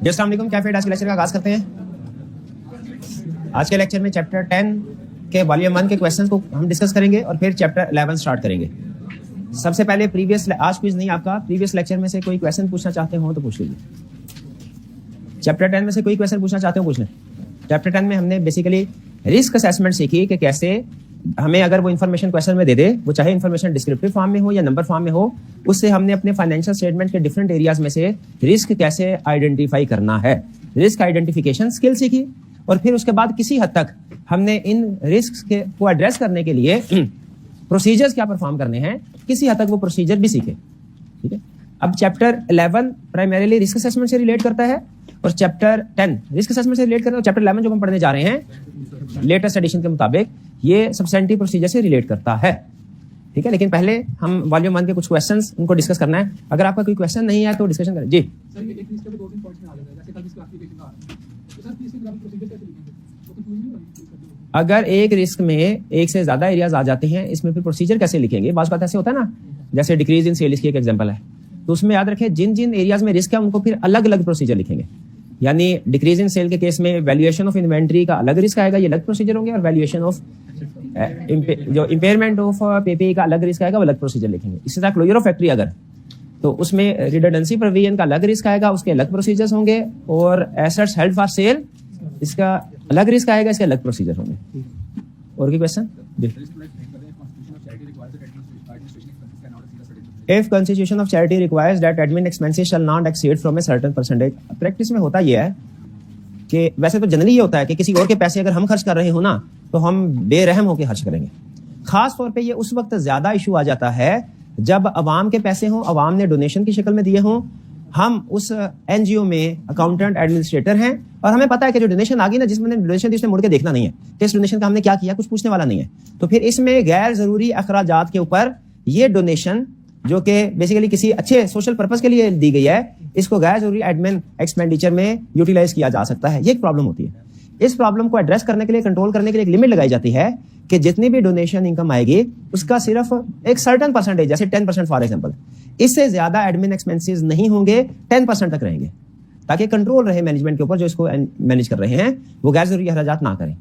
जी अस्सलाम वालेकुम, क्या फिर आज के लेक्चर का आगाज़ करते हैं। आज के लेक्चर में चैप्टर 10 के वॉल्यूम 1 के क्वेश्चंस को हम डिस्कस करेंगे और फिर चैप्टर 11 स्टार्ट करेंगे। सबसे पहले आज क्विज नहीं, आपका प्रीवियस लेक्चर में से कोई क्वेश्चन पूछना चाहते हो तो पूछ लीजिए। चैप्टर 10 में से कोई क्वेश्चन पूछना चाहते हो पूछ लें। चैप्टर 10 में हमने बेसिकली रिस्क असेसमेंट सीखी कि कैसे हमें अगर वो इन्फॉर्मेशन क्वेश्चन में दे दे, वो चाहे इन्फॉर्मेशन डिस्क्रिप्टिव फॉर्म में हो या नंबर फॉर्म में हो, उससे हमने अपने फाइनेंशियल स्टेटमेंट के डिफरेंट एरियाज में से रिस्क कैसे आइडेंटिफाई करना है, रिस्क आइडेंटिफिकेशन स्किल सीखी। और फिर उसके बाद किसी हद तक हमने इन रिस्क के को एड्रेस करने के लिए प्रोसीजर्स क्या परफॉर्म करने हैं, किसी हद तक वो प्रोसीजर भी सीखे। ठीक है, अब चैप्टर 11 प्राइमरीली रिस्क असेसमेंट से रिलेट करता है और चैप्टर 10 रिस्क असेसमेंट से रिलेट करता है। और चैप्टर 11 जो हम पढ़ने जा रहे हैं लेटेस्ट एडिशन के मुताबिक ये सब्सटेंटिव प्रोसीजर से रिलेट करता है। ठीक है, लेकिन पहले हम वॉल्यूम 1 के कुछ क्वेश्चंस उनको डिस्कस करना है। अगर आपका कोई क्वेश्चन नहीं है तो डिस्कशन करें। जी सर, ये एक लिस्ट पे 2-3 पॉइंट्स में आ जाता है, जैसे कल इसका एप्लीकेशन का आ रहा है, तो सर प्लीज इसके ग्राफिक प्रोसीजर कैसे लिखेंगे? तो कुछ नहीं होगा। अगर एक रिस्क में एक से ज्यादा एरियाज आ जाते हैं, इसमें फिर प्रोसीजर कैसे लिखेंगे? बात ऐसे होता है ना, जैसे डिक्रीज इन सेल इसकी एक एग्जांपल है, तो उसमें याद रखें जिन जिन एरियाज में रिस्क है उनको फिर अलग अलग प्रोसीजर लिखेंगे। यानी डिक्रीज इन सेल के केस में वैल्यूएशन ऑफ इन्वेंट्री का अलग रिस्क आएगा, ये अलग प्रोसीजर होंगे, और वैल्यूएशन ऑफ जो इंपेयरमेंट ऑफ पीपीई का अलग रिस्क आएगा, वो अलग प्रोसीजर लिखेंगे। इसी तरह क्लोजर ऑफ फैक्ट्री अगर, तो उसमें रिडंडेंसी प्रोविजन का अलग रिस्क आएगा, उसके अलग प्रोसीजर्स होंगे, और एसेट्स हेल्ड फॉर सेल इसका अलग रिस्क आएगा, इसके अलग प्रोसीजर होंगे। और की question? If constitution of charity requires that admin expenses shall not exceed from a certain percentage, practice में होता यह है कि वैसे तो जनरली ये होता है कि किसी और के पैसे अगर हम खर्च कर रहे हो ना, तो हम बेरहम होकर खर्च करेंगे। खास तौर पे ये उस वक्त ज्यादा इशू आ जाता है जब अवाम के पैसे हों, अवाम ने डोनेशन की शक्ल में दिए हों, हम उस एनजीओ में अकाउंटेंट एडमिनिस्ट्रेटर हैं और हमें पता है कि जो डोनेशन आ गई ना, जिसमें डोनेशन उसने मुड़ के देखना नहीं है कि इस डोनेशन का हमने क्या किया, कुछ पूछने वाला नहीं है। तो फिर इसमें गैर जरूरी अखराजात के ऊपर ये डोनेशन जो कि बेसिकली किसी अच्छे सोशल पर्पस के लिए दी गई है, इसको गैर जरूरी एडमिन एक्सपेंडिचर में यूटिलाइज किया जा सकता है। ये एक प्रॉब्लम होती है। इस प्रॉब्लम को एड्रेस करने के लिए, कंट्रोल करने के लिए एक लिमिट लगाई जाती है कि जितनी भी डोनेशन इनकम आएगी उसका सिर्फ एक सर्टेन परसेंटेज, जैसे 10% फॉर एग्जांपल, इससे ज्यादा एडमिन एक्सपेंसेस नहीं होंगे, 10% तक रहेंगे, ताकि कंट्रोल रहे मैनेजमेंट के ऊपर जो इसको मैनेज कर रहे हैं, वो गैर जरूरी अखराजात ना करें।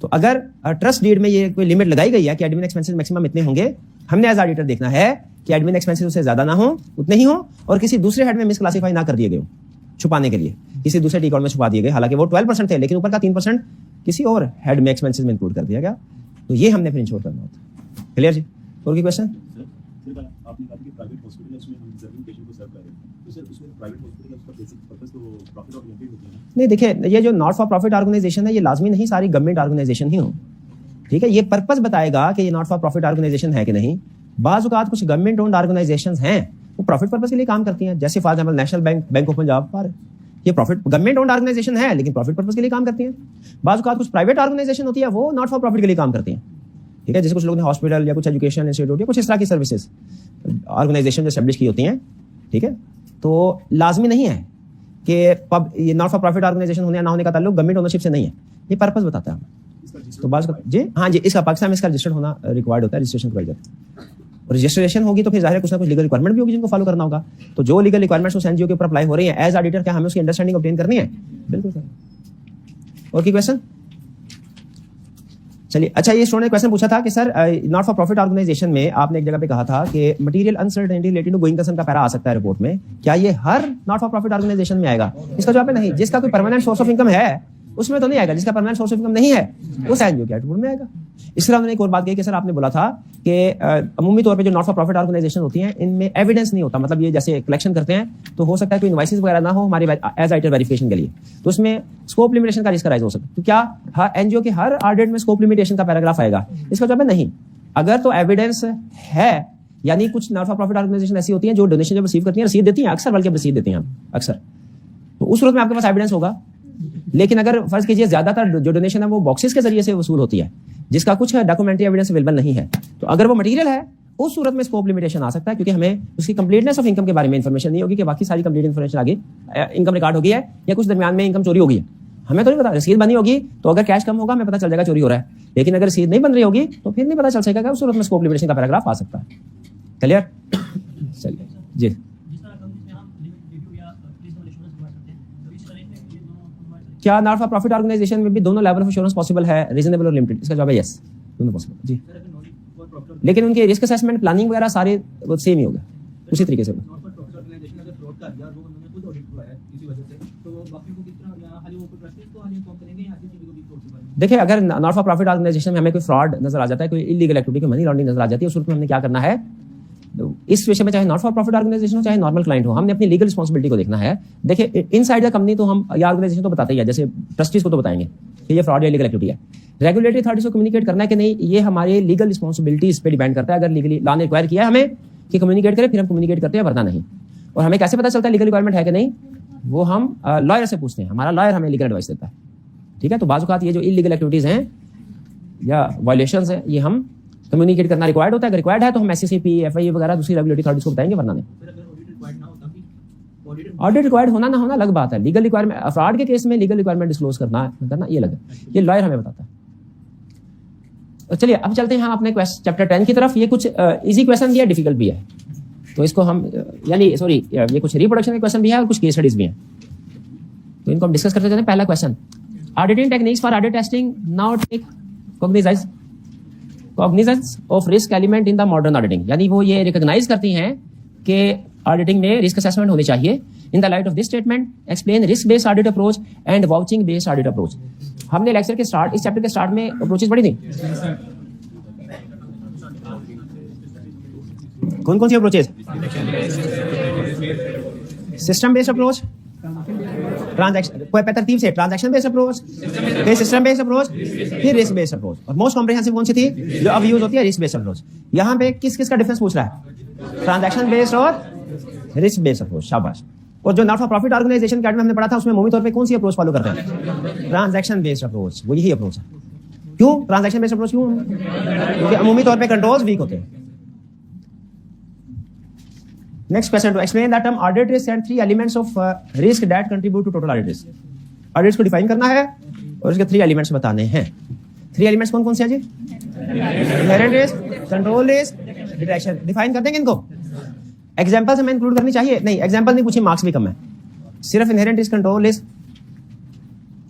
तो अगर ट्रस्ट डीड में ये कोई लिमिट लगाई गई है कि एडमिन एक्सपेंसेस मैक्सिमम इतने होंगे, हमने एज ऑडिटर देखना है कि एडमिन एक्सपेंसेस उससे ज्यादा ना हो, उतने ही हो, और किसी दूसरे हेड में मिसक्लासिफाई ना कर दिए गए, छुपाने के लिए किसी दूसरे टी अकाउंट में छुपा दिए गए, हालांकि वो 12% थे लेकिन ऊपर का 3% किसी और हेड में एक्सपेंसेस में इंक्लूड कर दिया गया। तो ये हमने फिर इंश्योर करना होता है। क्लियर जी? और की क्वेश्चन? आपने कहा कि प्राइवेट हॉस्पिटल उसमें हम रिजर्विंग पेशेंट को सर्व कर रहे हैं, तो सर उसमें प्राइवेट हॉस्पिटल का उसका बेसिक पर्पस तो प्रॉफिट ओरिएंटेड होती है ना? नहीं, देखिए, ये जो नॉट फॉर प्रॉफिट ऑर्गेनाइजेशन है, ये लाजमी नहीं सारी गवर्नमेंट ऑर्गेनाइजेशन ही हो। ठीक है, ये पर्पस बताएगा कि ये नॉट फॉर प्रॉफिट ऑर्गेनाइजेशन है कि नहीं। बाज़ औक़ात कुछ गवर्नमेंट ओन्ड ऑर्गेनाइजेशंस हैं वो प्रॉफिट पर्पस के लिए काम करती हैं, जैसे for example national bank of Punjab, पर ये प्रॉफिट गवर्नमेंट ओन्ड ऑर्गेनाइजेशन है लेकिन प्रॉफिट पर्पस के लिए काम करती हैं। बाज़ औक़ात कुछ प्राइवेट ऑर्गेनाइजेशन होती है, वो नॉट फॉर प्रॉफिट के लिए काम करती हैं। ठीक है, जैसे कुछ लोग ने हॉस्पिटल या कुछ एजुकेशन इंस्टीट्यूट या कुछ इस तरह की सर्विसेज ऑर्गेनाइजेशन जो एस्टेब्लिश की होती हैं। ठीक है, तो लाजमी नहीं है कि ये नॉट फॉर प्रॉफिट ऑर्गेनाइजेशन होने या ना होने का ताल्लुक गवर्नमेंट ओनरशिप से नहीं है, ये पर्पस बताता है। तो बात जी हाँ जी, इसका पाकिस्तान में इसका रजिस्टर्ड होना रिक्वायर्ड होता है, रजिस्ट्रेशन करवाई जाती है। रजिस्ट्रेशन होगी तो फिर जाहिर है कुछ ना कुछ लीगल रिक्वायरमेंट भी होगी जिनको फॉलो करना होगा। तो जो लीगल रिक्वायरमेंट्स उस एनजीओ के ऊपर अप्लाई हो रही है, एज ऑडिटर क्या हमें उसकी अंडरस्टैंडिंग ऑब्टेन करनी है? बिल्कुल सर। और की क्वेश्चन? चलिए, अच्छा, ये स्टूडेंट ने क्वेश्चन पूछा था कि sir not for profit organisation में आपने एक जगह पे कहा था कि material uncertainty related to going concern का पैरा आ सकता है रिपोर्ट में, क्या ये हर नॉट फॉर प्रॉफिट ऑर्गेनाइजेशन में आएगा? इसका जवाब है नहीं। जिसका कोई परमानेंट सोर्स ऑफ इनकम है उसमें तो नहीं आएगा, जिसका परमानेंट सोर्स ऑफ इनकम नहीं है उस एनजीओ के रिपोर्ट में आएगा। इसके अलावा एक और बात कही कि सर आपने बोला था कि अमूमी तौर पे जो नॉट फॉर प्रॉफिट ऑर्गेनाइजेशन होती हैं इनमें एविडेंस नहीं होता, मतलब ये जैसे कलेक्शन करते हैं तो हो सकता है कोई इनवॉइसेस वगैरह ना हो हमारी एज आइटर वेरिफिकेशन के लिए, तो उसमें स्कोप लिमिटेशन का रिस्क राइज हो सकता है। तो क्या एनजीओ के हर ऑडिट में स्कोप लिमिटेशन का पैराग्राफ आएगा? इसका जवाब है नहीं। अगर तो एविडेंस है, यानी कुछ नॉट फॉर प्रॉफिट ऑर्गेनाइजेशन ऐसी होती हैं जो डोनेशन जब रिसीव करती हैं रसीद देती हैं, अक्सर बल्कि रसीद देती हैं अक्सर, तो उस सूरत में आपके पास एविडेंस होगा। लेकिन अगर फर्ज कीजिए ज्यादातर जो डोनेशन है वो बॉक्सेस के जरिए से वसूल होती है, जिसका कुछ डॉक्यूमेंट्री एविडेंस अवेलेबल नहीं है, तो अगर वो मटेरियल है उस सूरत में स्कोप लिमिटेशन आ सकता है, क्योंकि हमें उसकी कंप्लीटनेस ऑफ इनकम के बारे में इंफॉर्मेशन नहीं होगी कि बाकी सारी कंप्लीट इंफॉर्मेशन आगे इनकम रिकॉर्ड हो गई है या कुछ दरमियान में इनकम चोरी हो गई है, हमें तो नहीं पता। रसीद बनी होगी तो अगर कैश कम होगा हमें पता चल जाएगा चोरी हो रहा है, लेकिन अगर रसीद नहीं बन रही होगी तो फिर नहीं पता चल सकेगा, उस सूरत में स्कोप लिमिटेशन का पैराग्राफ आ सकता है। क्लियर? चलिए जी। क्या नॉट फॉर प्रॉफिट ऑर्गेनाइजेशन में भी दोनों लेवल ऑफ एश्योरेंस पॉसिबल है, रीजनेबल और लिमिटेड? इसका जवाब है यस, दोनों पॉसिबल जी। लेकिन उनके रिस्क असेसमेंट, प्लानिंग वगैरह सारे सेम ही होगा, उसी तरीके से। देखिए, अगर नॉट फॉर प्रॉफिट ऑर्गेनाइजेशन में हमें कोई फ्रॉड नजर आ जाता है, कोई इलीगल एक्टिविटी, कोई मनी लॉन्ड्रिंग नजर आ जाती है, उस सूरत में हमने क्या करना है, इस विषय में चाहे नॉट फॉर प्रॉफिट ऑर्गेनाइजेशन हो चाहे नॉर्मल क्लाइंट हो, हमने अपनी लीगल रिस्पांसिबिलिटी को देखना है। देखिए, इनसाइड द कंपनी तो हम या ऑर्गेनाइजेशन तो बताते ही है, जैसे ट्रस्टीज को तो बताएंगे कि ये फ्रॉड या इलीगल एक्टिविटी है। रेगुलेटरी अथॉरिटीज को कम्युनिकेट करना है कि नहीं, ये हमारे लीगल रिस्पांसिबिलिटीज पे डिपेंड करता है। अगर लीगली लॉ ने रिक्वायर किया है हमें कि कम्युनिकेट करें, फिर हम कम्युनिकेट करते हैं, वरना नहीं। और हमें कैसे पता चलता है लीगल रिक्वायरमेंट है कि नहीं, वो हम लॉयर से पूछते हैं, हमारा लॉयर हमें लीगल एडवाइस देता है। ठीक है, तो बाज़ औक़ात ये जो इलीगल एक्टिविटीज हैं या वायलेशंस हैं, ये हम कम्युनिकेट करना रिक्वायर्ड होता है। अगर रिक्वायर्ड है तो हम SCCP, FIA वगैरह दूसरी रेगुलेटरी अथॉरिटीज को बताएंगे, वरना नहीं। ऑडिट रिक्वायर्ड होना ना होना अलग बात है। लीगल रिक्वायरमेंट, फ्रॉड के केस में लीगल रिक्वायरमेंट डिस्क्लोज करना ये अलग है, ये लॉयर हमें बताता है। तो चलिए अब चलते हैं हम अपने चैप्टर 10 की तरफ। ये कुछ इजी क्वेश्चन भी है, डिफिकल्ट भी है, तो इसको हम ये कुछ रिप्रोडक्शन के क्वेश्चन भी है और कुछ केस स्टडीज भी हैं, तो इनको हम डिस्कस करते जाते हैं। पहला question, auditing techniques for audit testing now take cognizance of risk element in the modern auditing. यानी वो ये रिकॉग्नाइज करती हैं कि ऑडिटिंग में रिस्क असेसमेंट होनी चाहिए। In the light of this statement explain risk based audit approach and vouching based audit approach. हमने लेक्चर के स्टार्ट, इस चैप्टर के स्टार्ट में अप्रोचेस पढ़ी थी। कौन कौन सी approaches? System based approach, transaction, कोई तरतीब से ट्रांजैक्शन बेस्ड अप्रोच, फिर सिस्टम बेस्ड अप्रोच, फिर रिस्क बेस्ड अप्रोच, और मोस्ट कॉम्प्रिहेंसिव कौन सी थी जो अब यूज होती है? Risk based approach. यहाँ पे किस किस का डिफरेंस पूछ रहा है? ट्रांजैक्शन बेस्ड और रिस्क बेस्ड अप्रोच, शाबाश। और जो नॉट फॉर प्रॉफिट ऑर्गेनाइजेशन में हमने पढ़ा था, उसमें अमूमी तौर पे कौन सी अप्रोच फॉलो करते हैं? ट्रांजैक्शन बेस्ड अप्रोच, वो यही अप्रोच है। क्यों ट्रांजैक्शन बेस्ड अप्रोच? क्यों? क्योंकि अमूमी तौर पे कंट्रोल्स वीक होते हैं। Next question, to explain that term audit risk and 3 elements of risk that contribute to total audit risk. Audit को define करना है और इसके 3 elements बताने हैं। 3 elements कौन कौन से हैं जी? Inherent risk, control risk, detection। Define कर देंगे इनको। Examples हमें include करनी चाहिए? नहीं, example नहीं पूछी, marks भी कम है। सिर्फ inherent risk, control risk,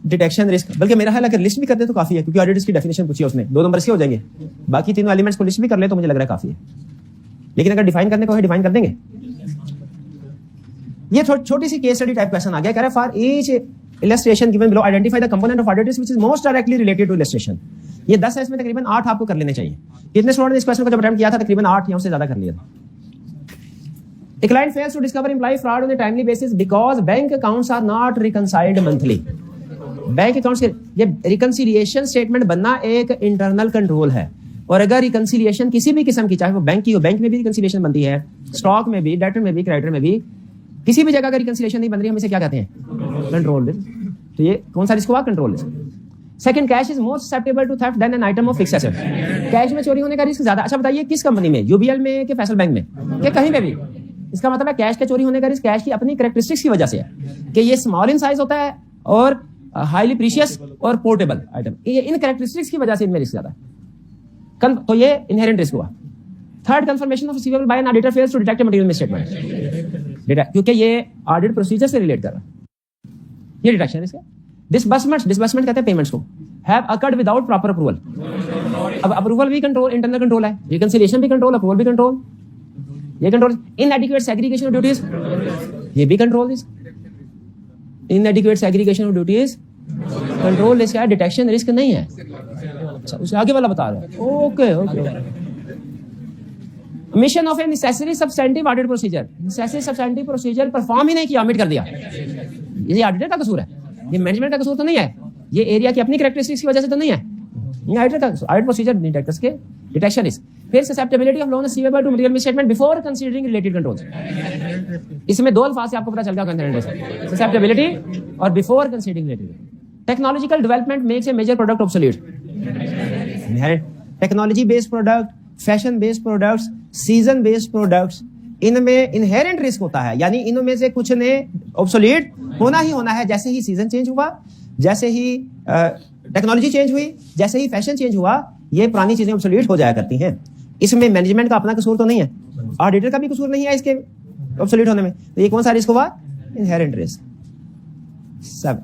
detection risk। बल्कि मेरा ख्याल है अगर लिस्ट भी कर दे तो काफी है, क्योंकि audit risk की definition पूछी है उसने, 2 नंबर के हो जाएंगे। बाकी तीनों elements को लिस्ट भी कर ले तो मुझे लग रहा है काफी है। लेकिन अगर डिफाइन करने को है, डिफाइन कर देंगे। ये छोटी सी केस स्टडी टाइप क्वेश्चन आ गया, कह रहा है for each illustration given below identify the component of audit risk which is most directly related to illustration. ये 10 है, इसमें तकरीबन 8 आपको कर लेने चाहिए। कितने स्टूडेंट ने इस क्वेश्चन को जब अटेम्प्ट किया था? तकरीबन 8 या उससे ज्यादा कर लिया था। A client fails to discover employee fraud on a timely basis because bank accounts are not reconciled monthly। Bank accounts के ये रिकंसिलिएशन स्टेटमेंट बनना एक इंटरनल कंट्रोल है, और अगर रिकंसिलिएशन किसी भी किस्म की, चाहे वो बैंक की हो, बैंक में भी रिकंसिलिएशन बनती है, स्टॉक में भी, डेटर में भी, क्रेडिटर में भी, किसी भी जगह अगर रिकंसिलिएशन नहीं बन रही, हम इसे क्या कहते हैं? Control risk. तो ये कौन सा रिस्क हुआ? Control risk. Second, cash is more susceptible to theft than an item of fixed asset. Cash में चोरी होने का रिस्क ज्यादा। अच्छा बताइए, किस कंपनी में? UBL में कि फैसल बैंक में, कि कहीं पे भी? इसका मतलब है कैश के चोरी होने का रिस्क कैश की अपनी कैरेक्टरिस्टिक्स की वजह से है कि ये स्मॉल इन साइज होता है और हाईली प्रीशियस और पोर्टेबल आइटम। ये इन कैरेक्टरिस्टिक्स की वजह से इनमें रिस्क ज्यादा है। तो ये इनहेरेंट रिस्क हुआ। Third, confirmation of receivable by an auditor fails to detect material misstatement, क्योंकि ये ऑडिट प्रोसीजर से रिलेट कर रहा है। ये डिटेक्शन रिस्क है। डिसबर्समेंट कहते हैं पेमेंट्स को, have occurred without proper approval. अब अप्रूवल भी कंट्रोल, इंटरनल कंट्रोल है, रिकंसिलिएशन भी कंट्रोल, अप्रूवल भी कंट्रोल, ये control. Inadequate segregation of duties, ये भी control risk. Inadequate segregation of duties control risk है, डिटेक्शन रिस्क नहीं है। अच्छा, उससे आगे वाला बता रहे हैं। Okay. Mission of a necessary substantive audit procedure, necessary substantive procedure perform ही नहीं किया, ऑमिट कर दिया, ये ऑडिटर का कसूर है, ये मैनेजमेंट का कसूर तो नहीं है, ये एरिया की अपनी कैरेक्टरिस्टिक्स की वजह से तो नहीं है, ये ऑडिटर का ऑडिट प्रोसीजर डिटेक्टर्स के डिटेक्शन रिस्क। फिर susceptibility of loan receivable to material misstatement before considering related controls. इसमें 2 अल्फाज से आपको पता चल गया, ससेप्टेबिलिटी और before considering related. Technological development makes a major product obsolete. Technology based product, fashion based products, season based products, इनमें inherent risk होता है, यानी इनमें से कुछ ने ऑब्सोलीट होना ही होना है। जैसे ही सीजन चेंज हुआ, जैसे ही टेक्नोलॉजी चेंज हुई, जैसे ही फैशन चेंज हुआ, ये पुरानी चीजें ऑब्सोलीट हो जाया करती हैं। इसमें मैनेजमेंट का अपना कसूर तो नहीं है, ऑडिटर का भी कसूर नहीं है इसके ऑब्सोलीट होने में। तो ये कौन सा रिस्क हुआ? Inherent risk. सब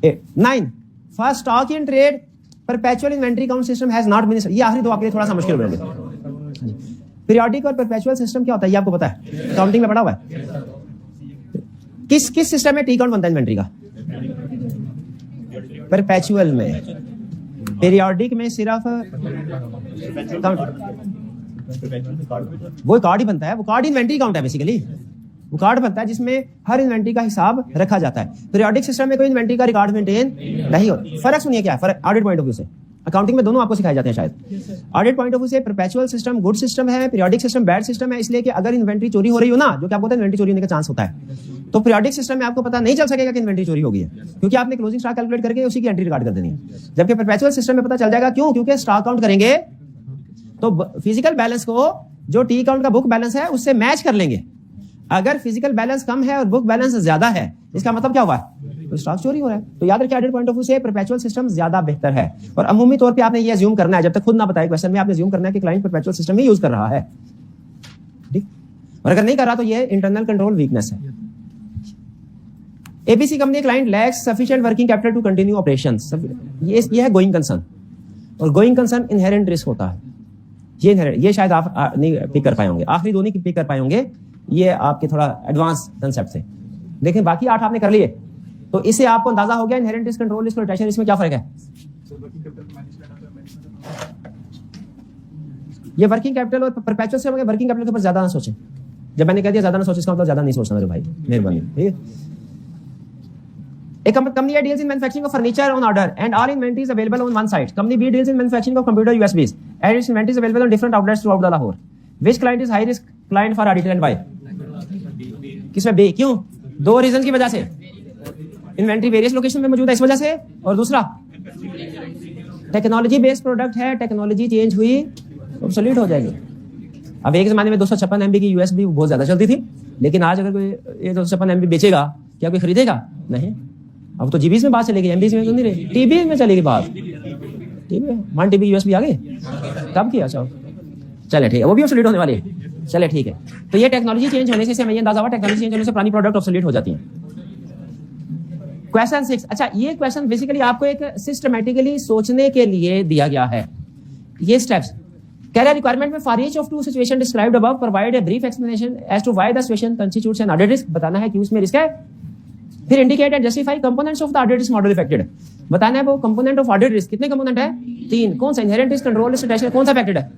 9 for stock in trade perpetual inventory count system has not been, ये आखिरी दो आपके लिए थोड़ा सा मुश्किल होंगे। पीरियोडिक और परपेचुअल सिस्टम क्या होता है ये आपको पता है, काउंटिंग में पढ़ा हुआ है। किस किस सिस्टम में टी काउंट बनता है इन्वेंटरी का? परपेचुअल में। पीरियोडिक में सिर्फ वो कार्ड ही बनता है, वो कार्ड इन्वेंटरी काउंट है बेसिकली, वो कार्ड बनता है जिसमें हर इन्वेंटरी का हिसाब रखा जाता है। पीरियोडिक सिस्टम में कोई इन्वेंटरी का रिकॉर्ड मेंटेन नहीं होता। फर्क सुनिए क्या है, फर्क ऑडिट पॉइंट ऑफ व्यू से, अकाउंटिंग में दोनों आपको सिखाए जाते हैं शायद। ऑडिट पॉइंट ऑफ व्यू से परपेचुअल सिस्टम गुड सिस्टम है, पीरियोडिक सिस्टम बैड सिस्टम है, इसलिए कि अगर इन्वेंटरी चोरी हो रही हो ना, जो कि आपको पता है इन्वेंटरी चोरी होने का चांस होता है, तो पीरियोडिक सिस्टम में आपको पता नहीं चल सकेगा कि इन्वेंटरी चोरी हो गई है, क्योंकि आपने क्लोजिंग स्टॉक कैलकुलेट करके उसी की एंट्री रिकॉर्ड कर देनी है। जबकि परपेचुअल सिस्टम में पता चल जाएगा, क्यों? क्योंकि स्टॉक काउंट करेंगे तो फिजिकल बैलेंस को जो टी काउंट का बुक बैलेंस है उससे मैच कर लेंगे। अगर फिजिकल बैलेंस कम है और बुक बैलेंस ज्यादा है, इसका मतलब क्या हुआ है? तो स्टॉक चोरी हो रहा है। तो याद रखिए ऑडिट पॉइंट ऑफ व्यू से परपेचुअल सिस्टम ज्यादा बेहतर है। और अमूमी तौर पे आपने ये अज्यूम करना है, जब तक खुद ना बताए क्वेश्चन में, आपने अज्यूम करना है कि क्लाइंट परपेचुअल सिस्टम ही यूज कर रहा है, ठीक। और अगर नहीं कर रहा तो ये इंटरनल कंट्रोल वीकनेस है। ABC company client lacks sufficient working capital to continue operations, ये है गोइंग कंसर्न, और गोइंग कंसर्न इनहेरेंट रिस्क होता है। ये इनहेरेंट, ये शायद आप नहीं पिक कर पाए होंगे, आखिरी दो नहीं पिक कर पाए होंगे, ये आपके थोड़ा एडवांस कंसेप्ट थे। लेकिन बाकी 8 आपने कर लिए, तो इससे आपको अंदाजा हो गया inherent risk, control risk, rotation risk में क्या फर्क है। ये वर्किंग कैपिटल और परपेचुअल से वर्किंग कैपिटल के ऊपर ज्यादा ना सोचें। जब मैंने कह दिया ज्यादा ना सोचें, इसका मतलब ज्यादा नहीं सोचना मेरे भाई, मेहरबानी, ठीक है। A company A deals in manufacturing of furniture on order and all inventory is available on one site. Company B deals in manufacturing of computer USBs and its inventory is available on different outlets throughout the Lahore. Which client is high risk client for auditor and why? किसमें B? क्यों? 2 reason की वजह से। Inventory various location में मौजूद है इस वजह से, और दूसरा टेक्नोलॉजी बेस्ड प्रोडक्ट है, टेक्नोलॉजी चेंज हुई ऑब्सोलीट हो जाएगी। अब एक जमाने में 256 MB की USB बहुत ज्यादा चलती थी, लेकिन आज अगर कोई ये 256 MB बेचेगा, क्या कोई खरीदेगा? नहीं। अब तो जीबीज में बात चलेगी, एमबीज में तो नहीं रही, टीबी में चलेगी बात। ठीक है, 1 TB USB आ गए, कब किया? चले ठीक है, वो भी ऑब्सोलीट होने वाली है। चले ठीक है, तो ये टेक्नोलॉजी चेंज होने से हमें ये अंदाजा हुआ, टेक्नोलॉजी चेंज होने से पुरानी प्रोडक्ट ऑब्सोलीट हो जाती हैं। क्वेश्चन 6, अच्छा ये क्वेश्चन बेसिकली आपको एक सिस्टमैटिकली सोचने के लिए दिया गया है। ये स्टेप्स कह रहा है, रिक्वायरमेंट में for each of 2 situation described above provide a brief explanation as to why the situation constitutes an audit risk, बताना है कि उसमें रिस्क है। फिर indicate and justify components of the audit risk model affected, बताना है वो कंपोनेंट ऑफ ऑडिट रिस्क कितने कंपोनेंट है? 3। कौन सा? Inherent risk, control risk, rotation, कौन सा अफेक्टेड है?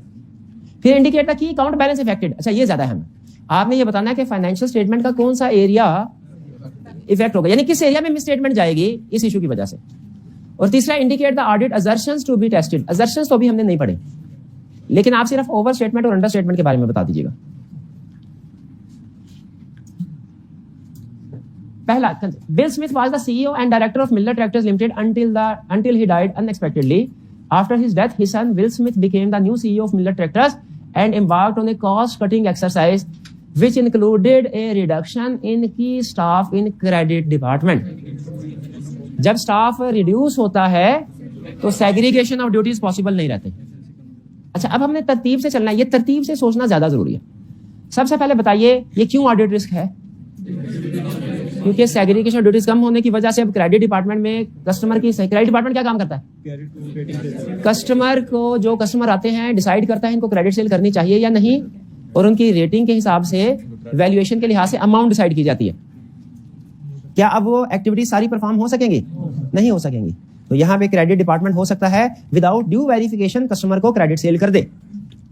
फिर indicate the key account balance affected, अच्छा ये ज्यादा है हमें, आपने ये बताना है कि फाइनेंशियल स्टेटमेंट का कौन सा एरिया इफेक्ट होगा, यानी किस एरिया में मिस स्टेटमेंट जाएगी इस इशू की वजह से। और तीसरा indicate the audit assertions to be tested, assertions तो अभी हमने नहीं पढ़े, लेकिन आप सिर्फ ओवर स्टेटमेंट और अंडर स्टेटमेंट के बारे में बता दीजिएगा। पहला, Bill Smith was the CEO and director of Miller Tractors Limited until he died unexpectedly. After his death, his son Will Smith became the new CEO of Miller Tractors and embarked on a cost-cutting exercise, which included a reduction in key staff in credit department. जब staff reduce होता है तो segregation of duties possible नहीं रहते। अच्छा, अब हमने तरतीब से चलना है, ये तरतीब से सोचना ज्यादा जरूरी है। सबसे पहले बताइए ये क्यों ऑडिट रिस्क है? क्योंकि सेग्रीगेशन ड्यूटीज कम होने की वजह से अब क्रेडिट डिपार्टमेंट में कस्टमर की, क्रेडिट डिपार्टमेंट क्या काम करता है? कस्टमर को, जो कस्टमर आते हैं डिसाइड करता है इनको क्रेडिट सेल करनी चाहिए या नहीं, और उनकी रेटिंग के हिसाब से, वैल्यूएशन के लिहाज से अमाउंट डिसाइड की जाती है। क्या अब वो एक्टिविटी सारी परफॉर्म हो सकेंगी? नहीं हो सकेंगी। तो यहाँ पे क्रेडिट डिपार्टमेंट हो सकता है विदाउट ड्यू वेरिफिकेशन कस्टमर को क्रेडिट सेल कर दे।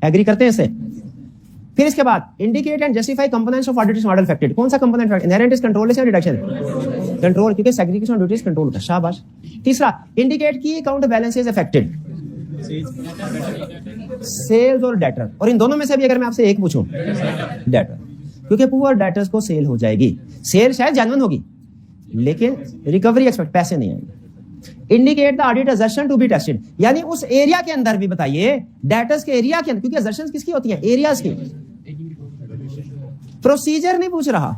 एग्री करते हैं इससे? फिर इसके बाद indicate and justify components of audit risk model affected, कौन सा component? Inherent risk, control risk या रिडक्शन? कंट्रोल, क्योंकि सेग्रीगेशन ऑफ ड्यूटीज कंट्रोल होता है। शाबाश। तीसरा इंडिकेट की अकाउंट बैलेंसेस अफेक्टेड, सेल्स और डेटर, और इन दोनों में से भी अगर मैं आपसे एक पूछूं, डेटर, क्योंकि पुअर डेटर्स को सेल हो जाएगी। सेल शायद जेन्युइन होगी लेकिन रिकवरी एक्सपेक्ट, पैसे नहीं आएंगे। Indicate the audit assertion to be tested, यानी उस एरिया के अंदर भी बताइए, डेटर्स के एरिया के अंदर, क्योंकि असर्शंस किसकी होती हैं? एरियाज की। प्रोसीजर नहीं पूछ रहा,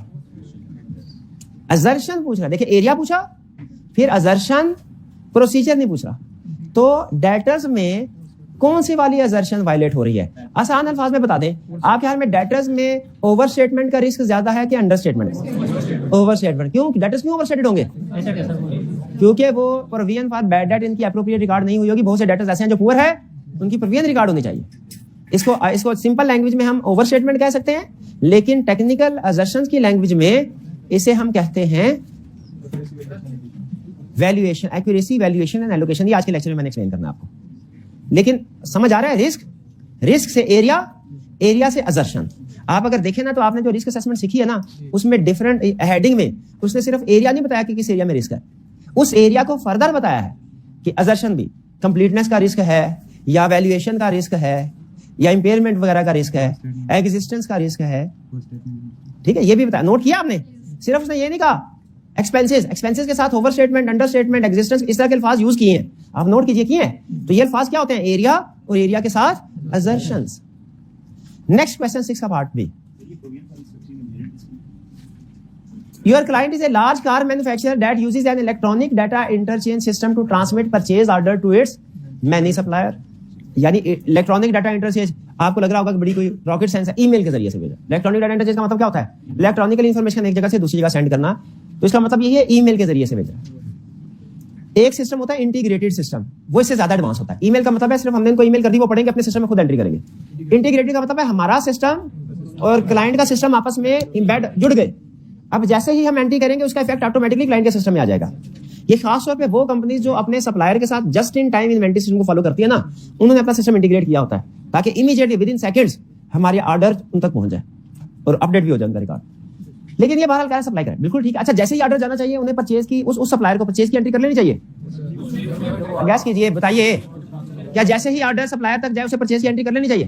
असर्शन पूछ रहा। देखिए एरिया पूछा, फिर असर्शन, प्रोसीजर नहीं पूछ रहा। तो डेटर्स में कौन सी वाली असर्शन वायलेट हो रही है? आसान अल्फाज में बता दें, आपके ख्याल में डेटर्स में ओवर स्टेटमेंट का रिस्क ज्यादा है कि अंडर स्टेटमेंट? Over statement. क्यों? डेटर्स क्यों ओवर स्टेटेड होंगे? क्योंकि वो प्रोविजन फॉर बैड डेट इनकी अप्रोप्रिएट रिकॉर्ड नहीं हुई होगी। बहुत से डेटर्स ऐसे हैं जो पुअर है, उनकी प्रोविजन रिकॉर्ड होनी चाहिए। इसको सिंपल लैंग्वेज में हम ओवर स्टेटमेंट कह सकते हैं, लेकिन टेक्निकल असर्शंस की लैंग्वेज में इसे हम कहते हैं valuation, accuracy, valuation and allocation. ये आज के लेक्चर में मैंने एक्सप्लेन करना है आपको, लेकिन समझ आ रहा है? रिस्क से एरिया, एरिया से असर्शन। आप अगर देखें ना तो आपने जो रिस्क असेसमेंट सीखी है ना, उसमें डिफरेंट हेडिंग में उसने सिर्फ एरिया नहीं बताया कि किस एरिया में रिस्क है, उस एरिया को फर्दर बताया है कि असर्शन भी कंप्लीटनेस का रिस्क है, या वैल्यूएशन का रिस्क है, या इंपेयरमेंट वगैरह का रिस्क है, एग्जिस्टेंस का रिस्क है। ठीक है, ये भी बताया। नोट किया आपने? सिर्फ उसने ये नहीं कहा एक्सपेंसेस के साथ over statement, under statement, existence, इस तरह के अल्फाज यूज किए हैं। आप नोट कीजिए, किए हैं। तो ये अल्फाज क्या होते हैं? एरिया और एरिया के साथ असर्शंस। नेक्स्ट क्वेश्चन 6 का part B. Your client is a large car manufacturer that uses an electronic data interchange system to transmit purchase order to its many supplier। यानी इलेक्ट्रॉनिक डाटा इंटरचेंज, आपको लग रहा होगा कि बड़ी कोई रॉकेट साइंस है, ईमेल के जरिए से भेजा। इलेक्ट्रॉनिक डाटा इंटरचेंज का मतलब क्या होता है? इलेक्ट्रॉनिकल इंफॉर्मेशन एक जगह से दूसरी जगह सेंड करना। तो इसका मतलब ये है ईमेल के जरिए से भेजा। एक सिस्टम होता है इंटीग्रेटेड सिस्टम, वो इससे ज्यादा एडवांस होता है। ईमेल का मतलब है सिर्फ हमने इनको ईमेल कर दी, वो पढ़ेंगे, अपने सिस्टम में खुद एंट्री करेंगे। इंटीग्रेटेड का मतलब है हमारा सिस्टम और क्लाइंट का सिस्टम आपस में एम्बेड, जुड़ गए। अब जैसे ही हम एंट्री करेंगे उसका इफेक्ट ऑटोमेटिकली क्लाइंट के सिस्टम में आ जाएगा। ये खास तौर पे वो कंपनीज जो अपने सप्लायर के साथ just in time inventory system को फॉलो करती है ना, उन्होंने अपना सिस्टम इंटीग्रेट किया होता है ताकि इमीडिएटली विद इन सेकंड्स हमारे ऑर्डर उन तक पहुंच जाए और अपडेट भी हो जाए उनका रिकॉर्ड। लेकिन ये बहरहाल क्या सप्लाई करें, बिल्कुल ठीक है। अच्छा, जैसे ही ऑर्डर जाना चाहिए उन्हें परचेज की, उस सप्लायर को परचेज की एंट्री कर लेनी चाहिए। गैस कीजिए, बताइए, क्या जैसे ही ऑर्डर सप्लायर तक जाए उसे परचेज की एंट्री कर लेनी चाहिए?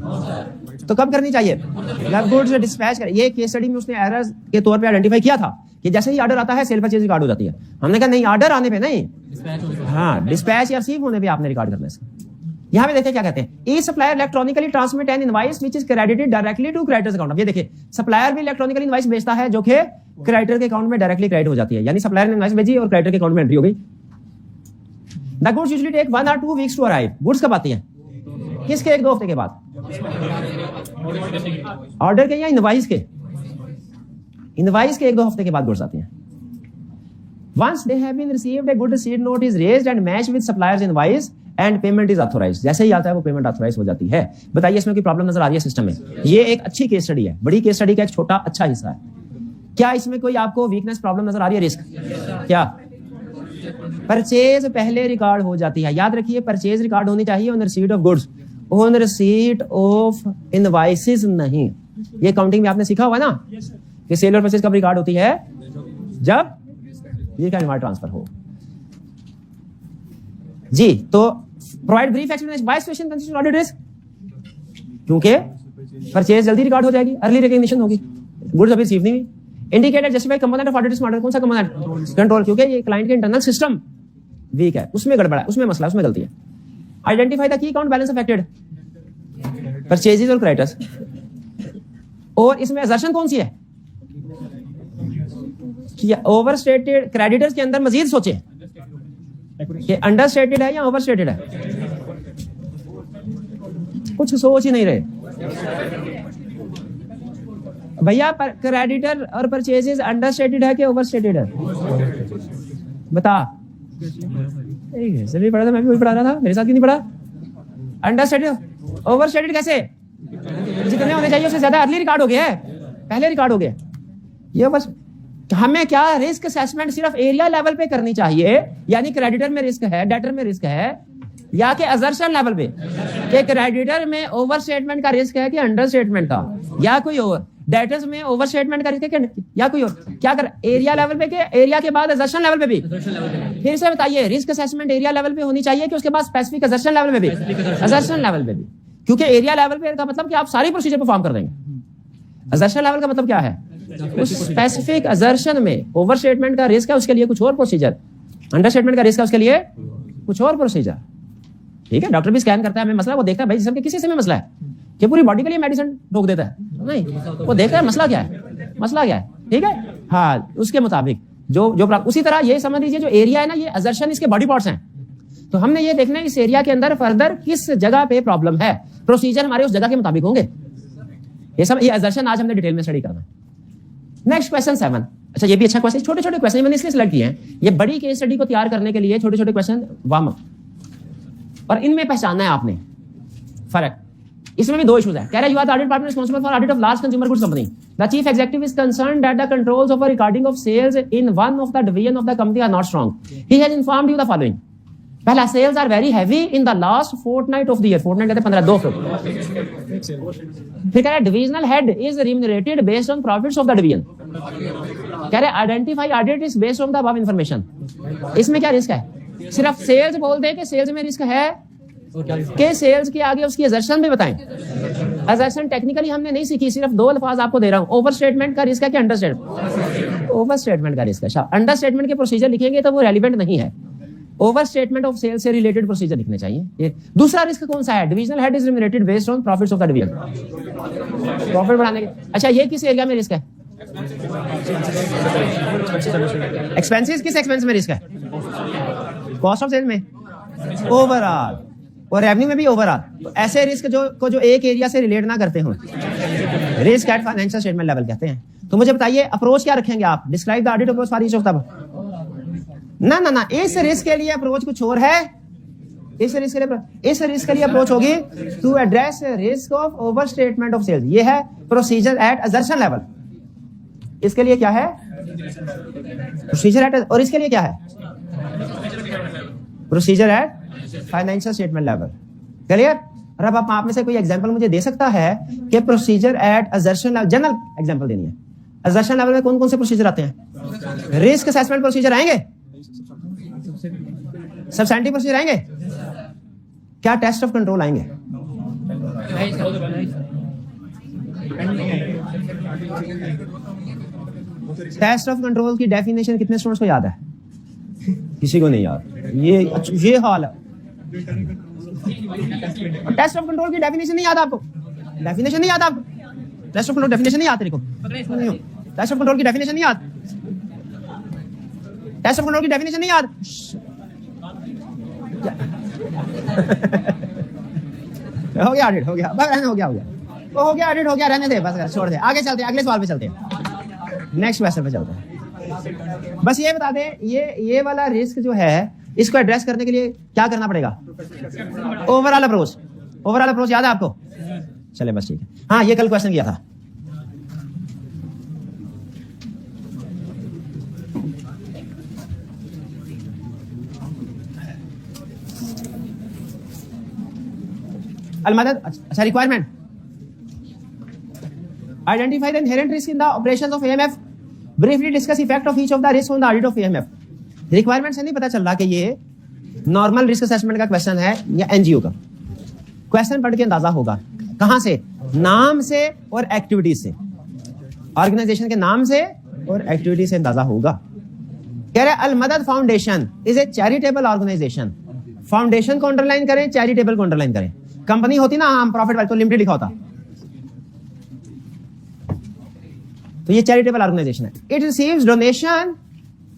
तो कब करनी चाहिए? जब गुड्स डिस्पैच करें। ये केस स्टडी में उसने एरर्स के तौर पे आइडेंटिफाई किया था कि जैसे ही ऑर्डर आता है सेल परचेज रिकॉर्ड हो जाती है। हमने कहा नहीं, ऑर्डर आने पे नहीं, हाँ, डिस्पैच या रिसीव होने पे आपने रिकॉर्ड करना है। यहाँ पे देखिए क्या कहते हैं, each supplier electronically transmit an invoice which is credited directly to creditors account. अब ये देखिए, सप्लायर भी इलेक्ट्रॉनिकली इनवॉइस भेजता है जो कि क्रेडिटर के अकाउंट में डायरेक्टली क्रेडिट हो जाती है। यानी सप्लायर ने इनवॉइस भेजी और क्रेडिटर के अकाउंट में एंट्री हो गई। The goods usually take 1 or 2 weeks to arrive. Goods कब आती हैं? किसके? 1-2 हफ्ते के बाद। ऑर्डर के या इनवॉइस के? इनवॉइस के 1-2 हफ्ते के बाद गुड्स आती हैं। Once they have been received, a good receipt note is raised and matched with supplier's invoice and payment is authorized। जैसे ही आता है वो पेमेंट ऑथोराइज हो जाती है। बताइए इसमें कोई प्रॉब्लम नजर आ रही है सिस्टम में? ये एक अच्छी केस स्टडी है, बड़ी केस स्टडी का एक छोटा अच्छा हिस्सा है। क्या इसमें कोई आपको वीकनेस प्रॉब्लम नजर आ रही है? रिस्क क्या? परचेज पहले रिकॉर्ड हो जाती है। याद रखिए, परचेज रिकॉर्ड होनी चाहिए on receipt of goods, on receipt of invoices नहीं। ये काउंटिंग में आपने सीखा हुआ ना कि सेल और परचेज कब रिकॉर्ड होती है? जब ये का इनवॉइस ट्रांसफर हो। जी, तो provide brief explanation why situation consist audit risk, क्योंकि परचेज जल्दी रिकॉर्ड हो जाएगी, अर्ली रिकग्निशन होगी, गुड्स अभी रिसीव नहीं हुई। Indicated justified component of audit risk model, कौन सा कंपोनेंट? कंट्रोल, क्योंकि ये क्लाइंट के इंटरनल सिस्टम वीक है, उसमें गड़बड़ है, उसमें मसला, उसमें गलती है। Identify the key account balance affected, purchases और क्रेडिटर्स। और इसमें असर्शन कौन सी है? ओवरस्टेटेड। क्रेडिटर्स के अंदर मजीद सोचे कि अंडरस्टेटेड है या ओवरस्टेटेड है, कुछ सोच ही नहीं रहे भैया। क्रेडिटर और परचेजेस अंडरस्टेटेड है कि ओवरस्टेटेड है? बता। भी पढ़ा था, मैं भी वही पढ़ा रहा था, मेरे साथ क्यों नहीं पढ़ा? अंडरस्टेटेड, ओवरस्टेटेड कैसे? जितने होने चाहिए उससे ज्यादा अर्ली रिकॉर्ड हो गया है, पहले रिकॉर्ड हो गया। ये बस हमें क्या रिस्क असेसमेंट सिर्फ एरिया लेवल पे करनी चाहिए, यानी क्रेडिटर में रिस्क है, डेटर में रिस्क है, या कि असर्शन लेवल पे कि क्रेडिटर में ओवर स्टेटमेंट का रिस्क है कि अंडर स्टेटमेंट का, या कोई और डेटर्स में ओवर स्टेटमेंट का रिस्क है या कोई और। क्या कर एरिया लेवल पे के एरिया के बाद असर्शन लेवल पे भी? फिर से बताइए, रिस्क असेसमेंट एरिया लेवल पे होनी चाहिए कि उसके बाद स्पेसिफिक असर्शन लेवल पे भी? असर्शन लेवल पे भी, क्योंकि एरिया लेवल पे का मतलब कि आप सारी प्रोसीजर परफॉर्म कर देंगे। असर्शन लेवल का मतलब क्या है? उस स्पेसिफिक असर्शन में ओवर स्टेटमेंट का रिस्क है, उसके लिए कुछ और प्रोसीजर, अंडर स्टेटमेंट का रिस्क है, उसके लिए कुछ और प्रोसीजर। ठीक है, डॉक्टर भी स्कैन करता है, हमें मसला वो देखता है, भाई जिसम के किसी से में मसला है कि पूरी बॉडी के लिए मेडिसिन ठोक देता है, नहीं, वो देखता है मसला क्या है, मसला क्या है। ठीक है, हाँ, उसके मुताबिक जो उसी तरह ये समझ लीजिए जो एरिया है ना, ये असर्शन इसके बॉडी पार्ट्स हैं, तो हमने ये देखना है इस एरिया के अंदर फर्दर किस जगह पे प्रॉब्लम है, प्रोसीजर हमारे उस जगह के मुताबिक होंगे। ये असर्शन आज हमने डिटेल में स्टडी करना है। नेक्स्ट क्वेश्चन 7, अच्छा ये भी अच्छा क्वेश्चन, छोटे छोटे क्वेश्चन मैंने इसलिए सिलेक्ट किए हैं, ये बड़ी केस स्टडी को तैयार करने के लिए छोटे छोटे क्वेश्चन वार्म अप, और इनमें पहचानना है आपने फर्क। इसमें भी दो इश्यूज है। कह रहा है you are the audit partner responsible for audit of large consumer goods company. The chief executive is concerned that the controls over recording of sales in one of the division of the company are not strong. He has informed you the following. पहला, sales are very heavy in the last fortnight of the year. Fortnight कहते हैं 15 फिर कह रहा है divisional head is remunerated based on profits of the division. कह रहे हैं identify audit is based on the above information. इसमें क्या रिस्क है? सिर्फ सेल्स बोल दे कि सेल्स में रिस्क है कि सेल्स के आगे उसकी असर्शन भी बताएं। असर्शन टेक्निकली हमने नहीं सीखी, सिर्फ दो अल्फाज आपको दे रहा हूं। ओवर स्टेटमेंट का रिस्क है कि अंडर स्टेटमेंट? ओवर स्टेटमेंट का रिस्क है। अंडर स्टेटमेंट के प्रोसीजर लिखेंगे तो वो रेलिवेंट नहीं है। ओवर स्टेटमेंट ऑफ सेल्स से रिलेटेड प्रोसीजर लिखने चाहिए। ये दूसरा रिस्क कौन सा है? Divisional head is remunerated based on profits of the division. Profit बढ़ाने के। अच्छा ये किस एरिया में रिस्क है? एक्सपेंसेस। किस एक्सपेंस में रिस्क है? कॉस्ट ऑफ सेल्स में, ओवरऑल, और रेवेन्यू में भी ओवरऑल। तो ऐसे रिस्क जो एक एरिया से रिलेट ना करते हो, risk at financial statement level कहते हैं। तो मुझे बताइए अप्रोच क्या रखेंगे आप? Describe the audit approach for each of the. ना इस रिस्क के लिए अप्रोच कुछ और है। इस रिस्क के लिए अप्रोच होगी to address risk of over statement of sales. ये है प्रोसीजर एट असर्शन लेवल। इसके लिए क्या है? प्रोसीजर एट, और इसके लिए क्या है? Procedure at financial statement level. Clear? और अब आप में से कोई एग्जांपल मुझे दे सकता है कि procedure at assertion level, general example देनी है। असर्शन लेवल में कौन कौन से प्रोसीजर आते हैं? रिस्क असेसमेंट प्रोसीजर आएंगे, सब्सटेंटिव प्रोसीजर आएंगे, क्या टेस्ट ऑफ कंट्रोल आएंगे? टेस्ट ऑफ कंट्रोल की डेफिनेशन कितने स्टूडेंट्स को याद है? किसी को नहीं याद। ये हाल है। टेस्ट ऑफ कंट्रोल की डेफिनेशन नहीं याद आपको? डेफिनेशन नहीं याद आपको? टेस्ट ऑफ कंट्रोल डेफिनेशन नहीं याद तेरे को? टेस्ट ऑफ कंट्रोल की डेफिनेशन नहीं याद? टेस्ट ऑफ कंट्रोल की डेफिनेशन नहीं याद? हो गया ऑडिट, हो गया, बस हो गया वो हो गया ऑडिट, हो गया, रहने दे, बस छोड़ दे। आगे चलते हैं, अगले सवाल पे चलते हैं, नेक्स्ट क्वेश्चन पे चलते हैं। बस ये बता दें, ये वाला रिस्क जो है इसको एड्रेस करने के लिए क्या करना पड़ेगा? Overall approach. ओवरऑल अप्रोच याद है आपको? चले बस ठीक है। हाँ, ये कल क्वेश्चन किया था। अलमदद। अच्छा, requirement, identify the inherent risk in the operations of AMF, briefly discuss effect of each of the risk on the audit of AMF. Requirement से नहीं पता चल रहा कि ये नॉर्मल रिस्क असेसमेंट का क्वेश्चन है या एनजीओ का। क्वेश्चन पढ़ के अंदाजा होगा। कहां से? नाम से और एक्टिविटीज से, ऑर्गेनाइजेशन के नाम से और एक्टिविटी से अंदाजा होगा। कह रहे Almadad foundation is a charitable organization. Foundation को अंडरलाइन करें, चैरिटेबल को अंडरलाइन करें। कंपनी होती ना हम प्रॉफिट वाली तो लिमिटेड लिखा होता, तो ये चैरिटेबल ऑर्गेनाइजेशन है। It receives donation.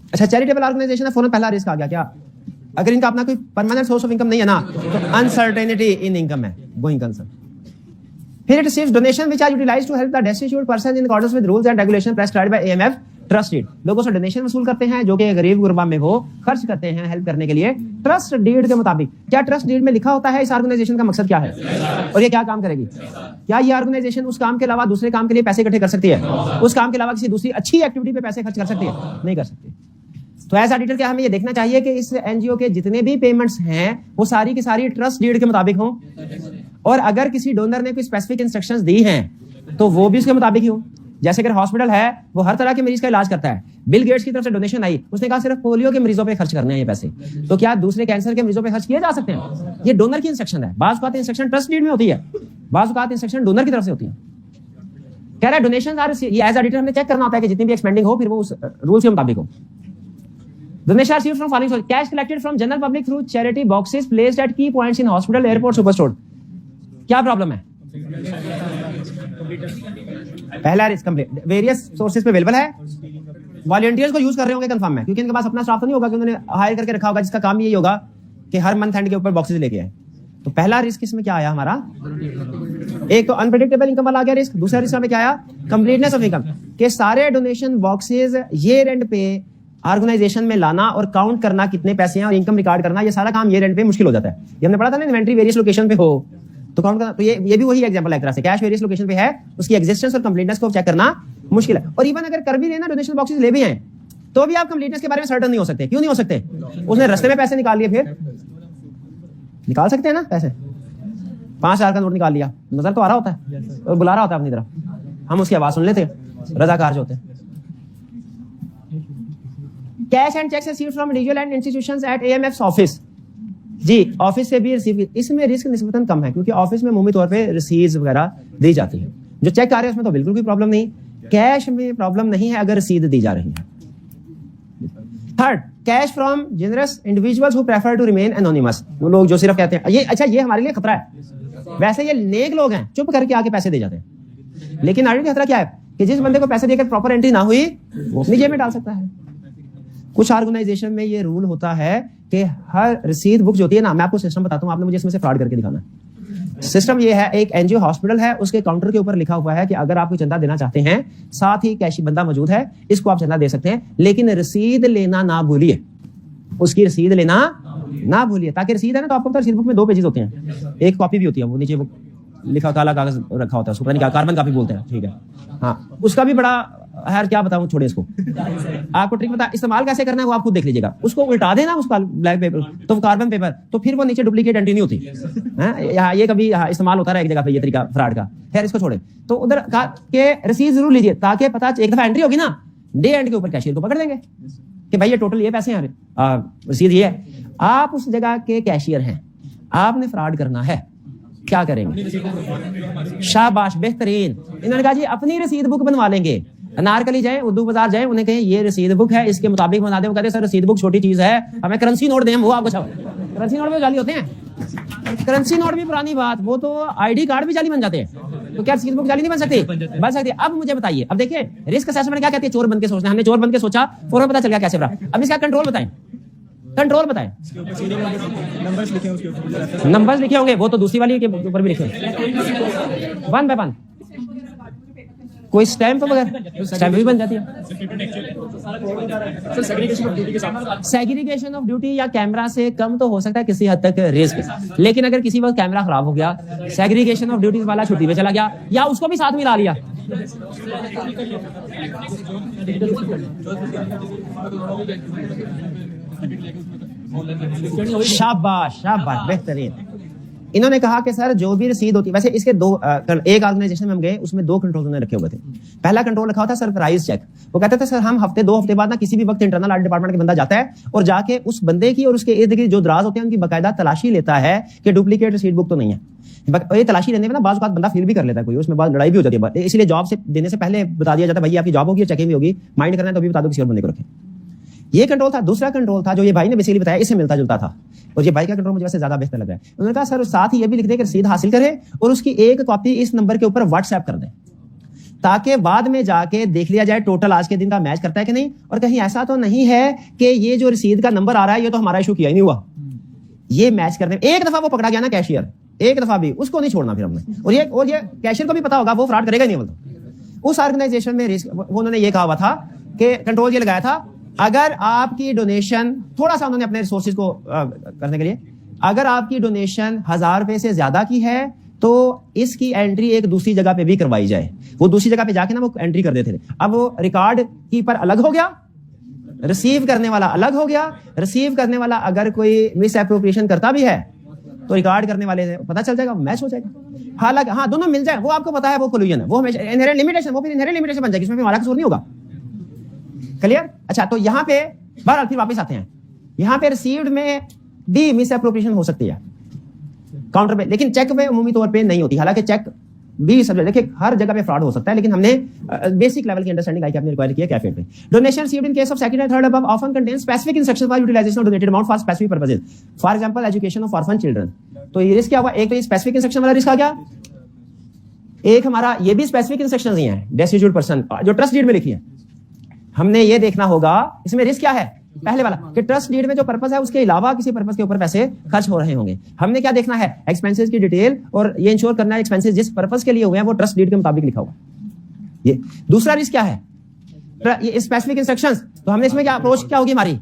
अच्छा, चैरिटेबल ऑर्गेनाइजेशन है, फौरन पहला रिस्क आ गया क्या? अगर इनका अपना कोई परमानेंट सोर्स ऑफ इनकम नहीं है ना, तो अनसर्टेनिटी इन इनकम है, गोइंग कंसर्न। फिर it receives donation which are utilised to help the destitute person in accordance with rules and regulation prescribed by AMF trust deed. लोगों से donation वसूल करते हैं जो कि गरीब गुरबा में वो खर्च करते हैं हेल्प करने के लिए ट्रस्ट डीड के मुताबिक। क्या ट्रस्ट डीड में लिखा होता है इस ऑर्गेनाइजेशन का मकसद क्या है और ये क्या काम करेगी? क्या ये ऑर्गेनाइजेशन उस काम के अलावा दूसरे काम के लिए पैसे इकट्ठे कर सकती है? उस काम के अलावा किसी दूसरी अच्छी एक्टिविटी पे पैसे खर्च कर सकती है? नहीं कर सकती। तो एज ऑडिटर क्या हमें ये देखना चाहिए कि इस एनजीओ के जितने भी पेमेंट्स हैं वो सारी की सारी ट्रस्ट डीड के मुताबिक हों, और अगर किसी डोनर ने कोई स्पेसिफिक इंस्ट्रक्शंस दी हैं तो वो भी उसके मुताबिक ही हो। जैसे अगर हॉस्पिटल है वो हर तरह के मरीज का इलाज करता है, बिल गेट्स की तरफ से डोनेशन आई, उसने कहा सिर्फ पोलियो के मरीजों पे खर्च करने हैं ये पैसे, तो क्या दूसरे कैंसर के मरीजों पे खर्च किए जा सकते हैं? ये डोनर की इंस्ट्रक्शन है। बाज़ औक़ात इंस्ट्रक्शन ट्रस्ट डीड में होती है, बाज़ औक़ात इंस्ट्रक्शन डोनर की तरफ से होती है। कह रहा है डोनेशन आर, ये एज ऑडिटर हमें चेक करना होता है कि जितनी भी एक्सपेंडिंग हो फिर वो उस रूल्स के मुताबिक हो। Donation are received from following sources: cash collected from general public through charity boxes placed at key points in hospital, airport, superstore. क्या प्रॉब्लम है? पहला रिस्क कंप्लीट वेरियस सोर्सेज पे अवेलेबल है। वॉलंटियर्स को यूज कर रहे होंगे कंफर्म में, क्योंकि इनके पास अपना स्टाफ तो नहीं होगा कि उन्होंने हायर करके रखा होगा जिसका काम यही होगा कि हर मंथ एंड के ऊपर बॉक्सेस लेके आए। तो पहला रिस्क इसमें क्या आया हमारा? एक तो अनप्रेडिक्टेबल इनकम वाला आ गया रिस्क। दूसरा रिस्क में क्या आया? Completeness of income. कि सारे डोनेशन बॉक्सेस ईयर एंड पे ऑर्गेनाइजेशन में लाना और काउंट करना कितने पैसे हैं और इनकम रिकॉर्ड करना, ये सारा काम ईयर एंड पे मुश्किल हो जाता है। ये हमने पढ़ा था ना, इन्वेंटरी वेरियस लोकेशन पे हो तो काउंट करना। तो ये भी वही एग्जांपल है एक तरह से, कैश वेरियस लोकेशन पे है, उसकी एग्जिस्टेंस और कंप्लीटनेस को चेक करना मुश्किल है। और इवन अगर कर भी लेना, डोनेशन बॉक्सेस ले भी आए, तो भी आप कंप्लीटनेस के बारे में सर्टन नहीं हो सकते। क्यों नहीं हो सकते? उसने रास्ते में पैसे निकाल लिए, फिर निकाल सकते हैं ना पैसे। 5,000 का नोट निकाल लिया, नजर तो आ रहा होता है और बुला रहा होता है अपनी तरफ, हम उसकी आवाज सुन लेते हैं, रजाकार जो होते हैं। Cash and cheques received from individual and institutions at AMF office, जी ऑफिस से भी रिसीव, इसमें रिस्क निस्बतन कम है क्योंकि ऑफिस में अमूमी तौर पे रिसीव्स वगैरह दी जाती है। जो चेक आ रहे हैं उसमें तो बिल्कुल कोई प्रॉब्लम नहीं, कैश में प्रॉब्लम नहीं है अगर रसीद दी जा रही है। Third, cash from generous individuals who prefer to remain anonymous, वो लोग जो सिर्फ कहते हैं ये अच्छा ये हमारे लिए खतरा है। वैसे ये नेक लोग हैं, चुप करके आके पैसे दे जाते हैं, लेकिन आगे खतरा क्या है कि जिस बंदे को पैसे देकर प्रॉपर एंट्री ना हुई वो अपनी जेब में डाल सकता है। कुछ ऑर्गेनाइजेशन में ये रूल होता है कि हर रसीद बुक जो होती है ना, मैं आपको सिस्टम बताता हूं, आपने मुझे इसमें से फ्रॉड करके दिखाना है। सिस्टम ये है, एक एनजीओ हॉस्पिटल है, उसके काउंटर के ऊपर लिखा हुआ है कि अगर आप कोई चंदा देना चाहते हैं, साथ ही कैशी बंदा मौजूद है, इसको आप चंदा दे सकते हैं, लेकिन रसीद लेना ना भूलिए, उसकी रसीद लेना ना भूलिए। ताकि रसीद है ना, तो आपको पता है रसीद बुक में 2 पेजेस होते हैं, एक कॉपी भी होती है, वो नीचे वो लिखा काला कागज रखा होता है, उसको पता नहीं क्या कार्बन कॉपी बोलते हैं, ठीक है हाँ, उसका भी बड़ा यार क्या बताऊं, छोड़े इसको। आपको ट्रिक बता, इस्तेमाल कैसे करना है वो आप खुद देख लीजिएगा। उसको उल्टा देना उसका ब्लैक पेपर तो कार्बन पेपर, तो फिर वो नीचे डुप्लीकेट एंट्री नहीं होती है। ये कभी इस्तेमाल होता है एक जगह पे ये तरीका फ्रॉड का, खैर इसको छोड़े। तो उधर के रसीद जरूर लीजिए ताकि पता, एक दफा एंट्री होगी ना, डे एंड के ऊपर कैशियर को पकड़ देंगे कि भाई ये टोटल ये पैसे हैं, रसीद ये है। आप उस जगह के कैशियर हैं, आपने फ्रॉड करना है, क्या करेंगे? शाबाश, बेहतरीन। इन्होंने कहा जी अपनी रसीद बुक बनवा लेंगे, अनारकली जाए, उर्दू बाजार जाए, उन्हें कहें ये रसीद बुक है, इसके मुताबिक बना दे। वो कहते हैं सर रसीद बुक छोटी चीज है, हमें करेंसी नोट दें। वो आपको करेंसी नोट में जाली होते हैं, करेंसी नोट भी पुरानी बात, वो तो आईडी कार्ड भी जाली बन जाते हैं, तो क्या रसीद बुक जाली नहीं बन सकती? बन सकती है। अब मुझे बताइए, अब देखिए रिस्क असेसमेंट क्या कहती है, चोर बन के सोचना। हमने चोर बन के सोचा, फौरन पता चल गया कैसे रहा। अब इसका कंट्रोल बताएं, कंट्रोल बताएं। नंबर्स लिखे होंगे, वो तो दूसरी वाली के ऊपर भी लिखे होंगे, 1 बाय 1। कोई स्टैम्प वगैरह, स्टैम्प भी बन जाती है। सेग्रीगेशन ऑफ ड्यूटी या कैमरा से कम तो हो सकता है किसी हद तक रिस्क, लेकिन अगर किसी वक्त कैमरा खराब हो गया, सेग्रीगेशन ऑफ ड्यूटीज वाला छुट्टी पे चला गया या उसको भी साथ मिला लिया, शाबाश शाबाश, बेहतरीन। इन्होंने कहा कि सर जो भी रसीद होती है, वैसे इसके एक ऑर्गेनाइजेशन में हम गए, उसमें 2 कंट्रोल उन्होंने रखे हुए थे। पहला कंट्रोल रखा था सरप्राइज चेक। वो कहते थे सर हम 2 हफ्ते बाद ना किसी भी वक्त इंटरनल ऑडिट डिपार्टमेंट के बंदा जाता है और जाके उस बंदे की और उसके इर्द गिर्द जो दराज होते हैं उनकी बाकायदा तलाशी लेता है कि डुप्लीकेट रसीद बुक तो नहीं है। ये तलाशी लेने में ना बाज़ बंदा फील भी कर लेता है कोई, उसमें बाद लड़ाई भी हो जाती है, इसलिए जॉब से देने से पहले बता दिया जाता है भाई आपकी जॉब होगी, चेकिंग भी होगी, माइंड करना है तो भी बता दो किसी और बंदे को रखें। ये कंट्रोल था। दूसरा कंट्रोल था जो ये भाई ने बेसिकली बताया, इससे मिलता जुलता था, और ये भाई का कंट्रोल मुझे वैसे ज्यादा बेहतर लग रहा है। उन्होंने कहा सर साथ ही ये भी लिख दे कि रसीद हासिल करें और उसकी एक कॉपी इस नंबर के ऊपर व्हाट्सएप कर दें, ताकि बाद में जाके देख लिया जाए टोटल आज के दिन का मैच करता है कि नहीं, और कहीं ऐसा तो नहीं है कि ये जो रसीद का नंबर आ रहा है ये तो हमारा इशू किया ही नहीं हुआ, ये मैच कर दें। एक दफा वो पकड़ा गया ना कैशियर, एक दफा भी उसको नहीं छोड़ना फिर हमने। और ये कैशियर को भी पता होगा वो फ्रॉड करेगा नहीं। मतलब उस ऑर्गेनाइजेशन में रिस्क, उन्होंने ये कहा हुआ था कि कंट्रोल ये लगाया था, अगर आपकी डोनेशन थोड़ा सा, उन्होंने अपने रिसोर्सेज को करने के लिए, अगर आपकी डोनेशन 1000 रुपए से ज्यादा की है तो इसकी एंट्री एक दूसरी जगह पे भी करवाई जाए। वो दूसरी जगह पे जाके ना वो एंट्री कर देते थे। अब वो रिकॉर्ड कीपर अलग हो गया, रिसीव करने वाला अलग हो गया। रिसीव करने वाला अगर कोई मिस एप्रोप्रिएशन करता भी है तो रिकॉर्ड करने वाले से पता चल जाएगा, मैच हो जाएगा। हालांकि हाँ दोनों मिल जाए, वो आपको पता है वो कोलिजन है, वो हमेशा इनहेरेंट लिमिटेशन, वो फिर इनहेरेंट लिमिटेशन बन जाएगी, इसमें हमारा कसूर नहीं होगा। क्लियर? अच्छा, तो यहां पे बहरहाल फिर वापस आते हैं, यहां पे रिसीव्ड में भी मिस एप्रोप्रिएशन हो सकती है काउंटर पे, लेकिन चेक पे अमूमी तौर पे नहीं होती। हालांकि चेक भी सब देखिए हर जगह पे फ्रॉड हो सकता है, लेकिन हमने बेसिक लेवल की अंडरस्टैंडिंग आई कि आपने रिक्वायर किया कैफे पे। Donation received in case of second and third above often contain specific instructions for utilisation of donated amount for specific purposes, for example education of orphan children. तो ये risk क्या हुआ? एक तो ये स्पेसिफिक इंस्ट्रक्शन वाला रिस्क आ गया, एक हमारा ये भी स्पेसिफिक इंस्ट्रक्शंस ही हैं डेस्टिट्यूट पर्सन जो ट्रस्ट डीड में लिखी है। हमने ये देखना होगा इसमें रिस्क क्या है, पहले वाला कि ट्रस्ट डीड में जो पर्पस है उसके अलावा किसी पर्पस के ऊपर पैसे खर्च हो रहे होंगे। हमने क्या देखना है, एक्सपेंसेस की डिटेल, और ये इंश्योर करना है एक्सपेंसेस जिस पर्पस के लिए हुए हैं वो ट्रस्ट डीड के मुताबिक लिखा हुआ। ये दूसरा रिस्क क्या है, ये स्पेसिफिक इंस्ट्रक्शंस। तो हमने इसमें क्या अप्रोच क्या होगी हमारी,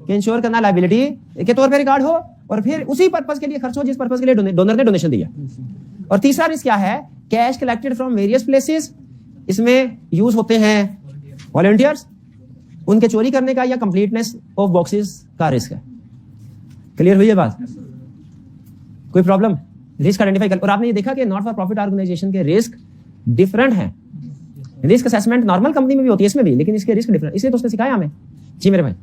कि इंश्योर करना लायबिलिटी के तौर पे रिकॉर्ड हो और फिर उसी पर्पस के लिए खर्च हो जिस पर्पस के लिए डोनर ने डोनेशन दिया। और तीसरा रिस्क क्या है, cash collected from various places, इसमें यूज होते हैं वॉलंटियर्स, उनके चोरी करने का या कंप्लीटनेस ऑफ बॉक्सेस का रिस्क है। क्लियर हुई है बात, कोई प्रॉब्लम, रिस्क आइडेंटिफाई कर। और आपने ये देखा कि नॉट फॉर प्रॉफिट ऑर्गेनाइजेशन के रिस्क डिफरेंट है। रिस्क असेसमेंट नॉर्मल कंपनी में भी होती है, इसमें भी, लेकिन इसके रिस्क डिफरेंट, इसलिए तो उसने सिखाया हमें। जी मेरे भाई,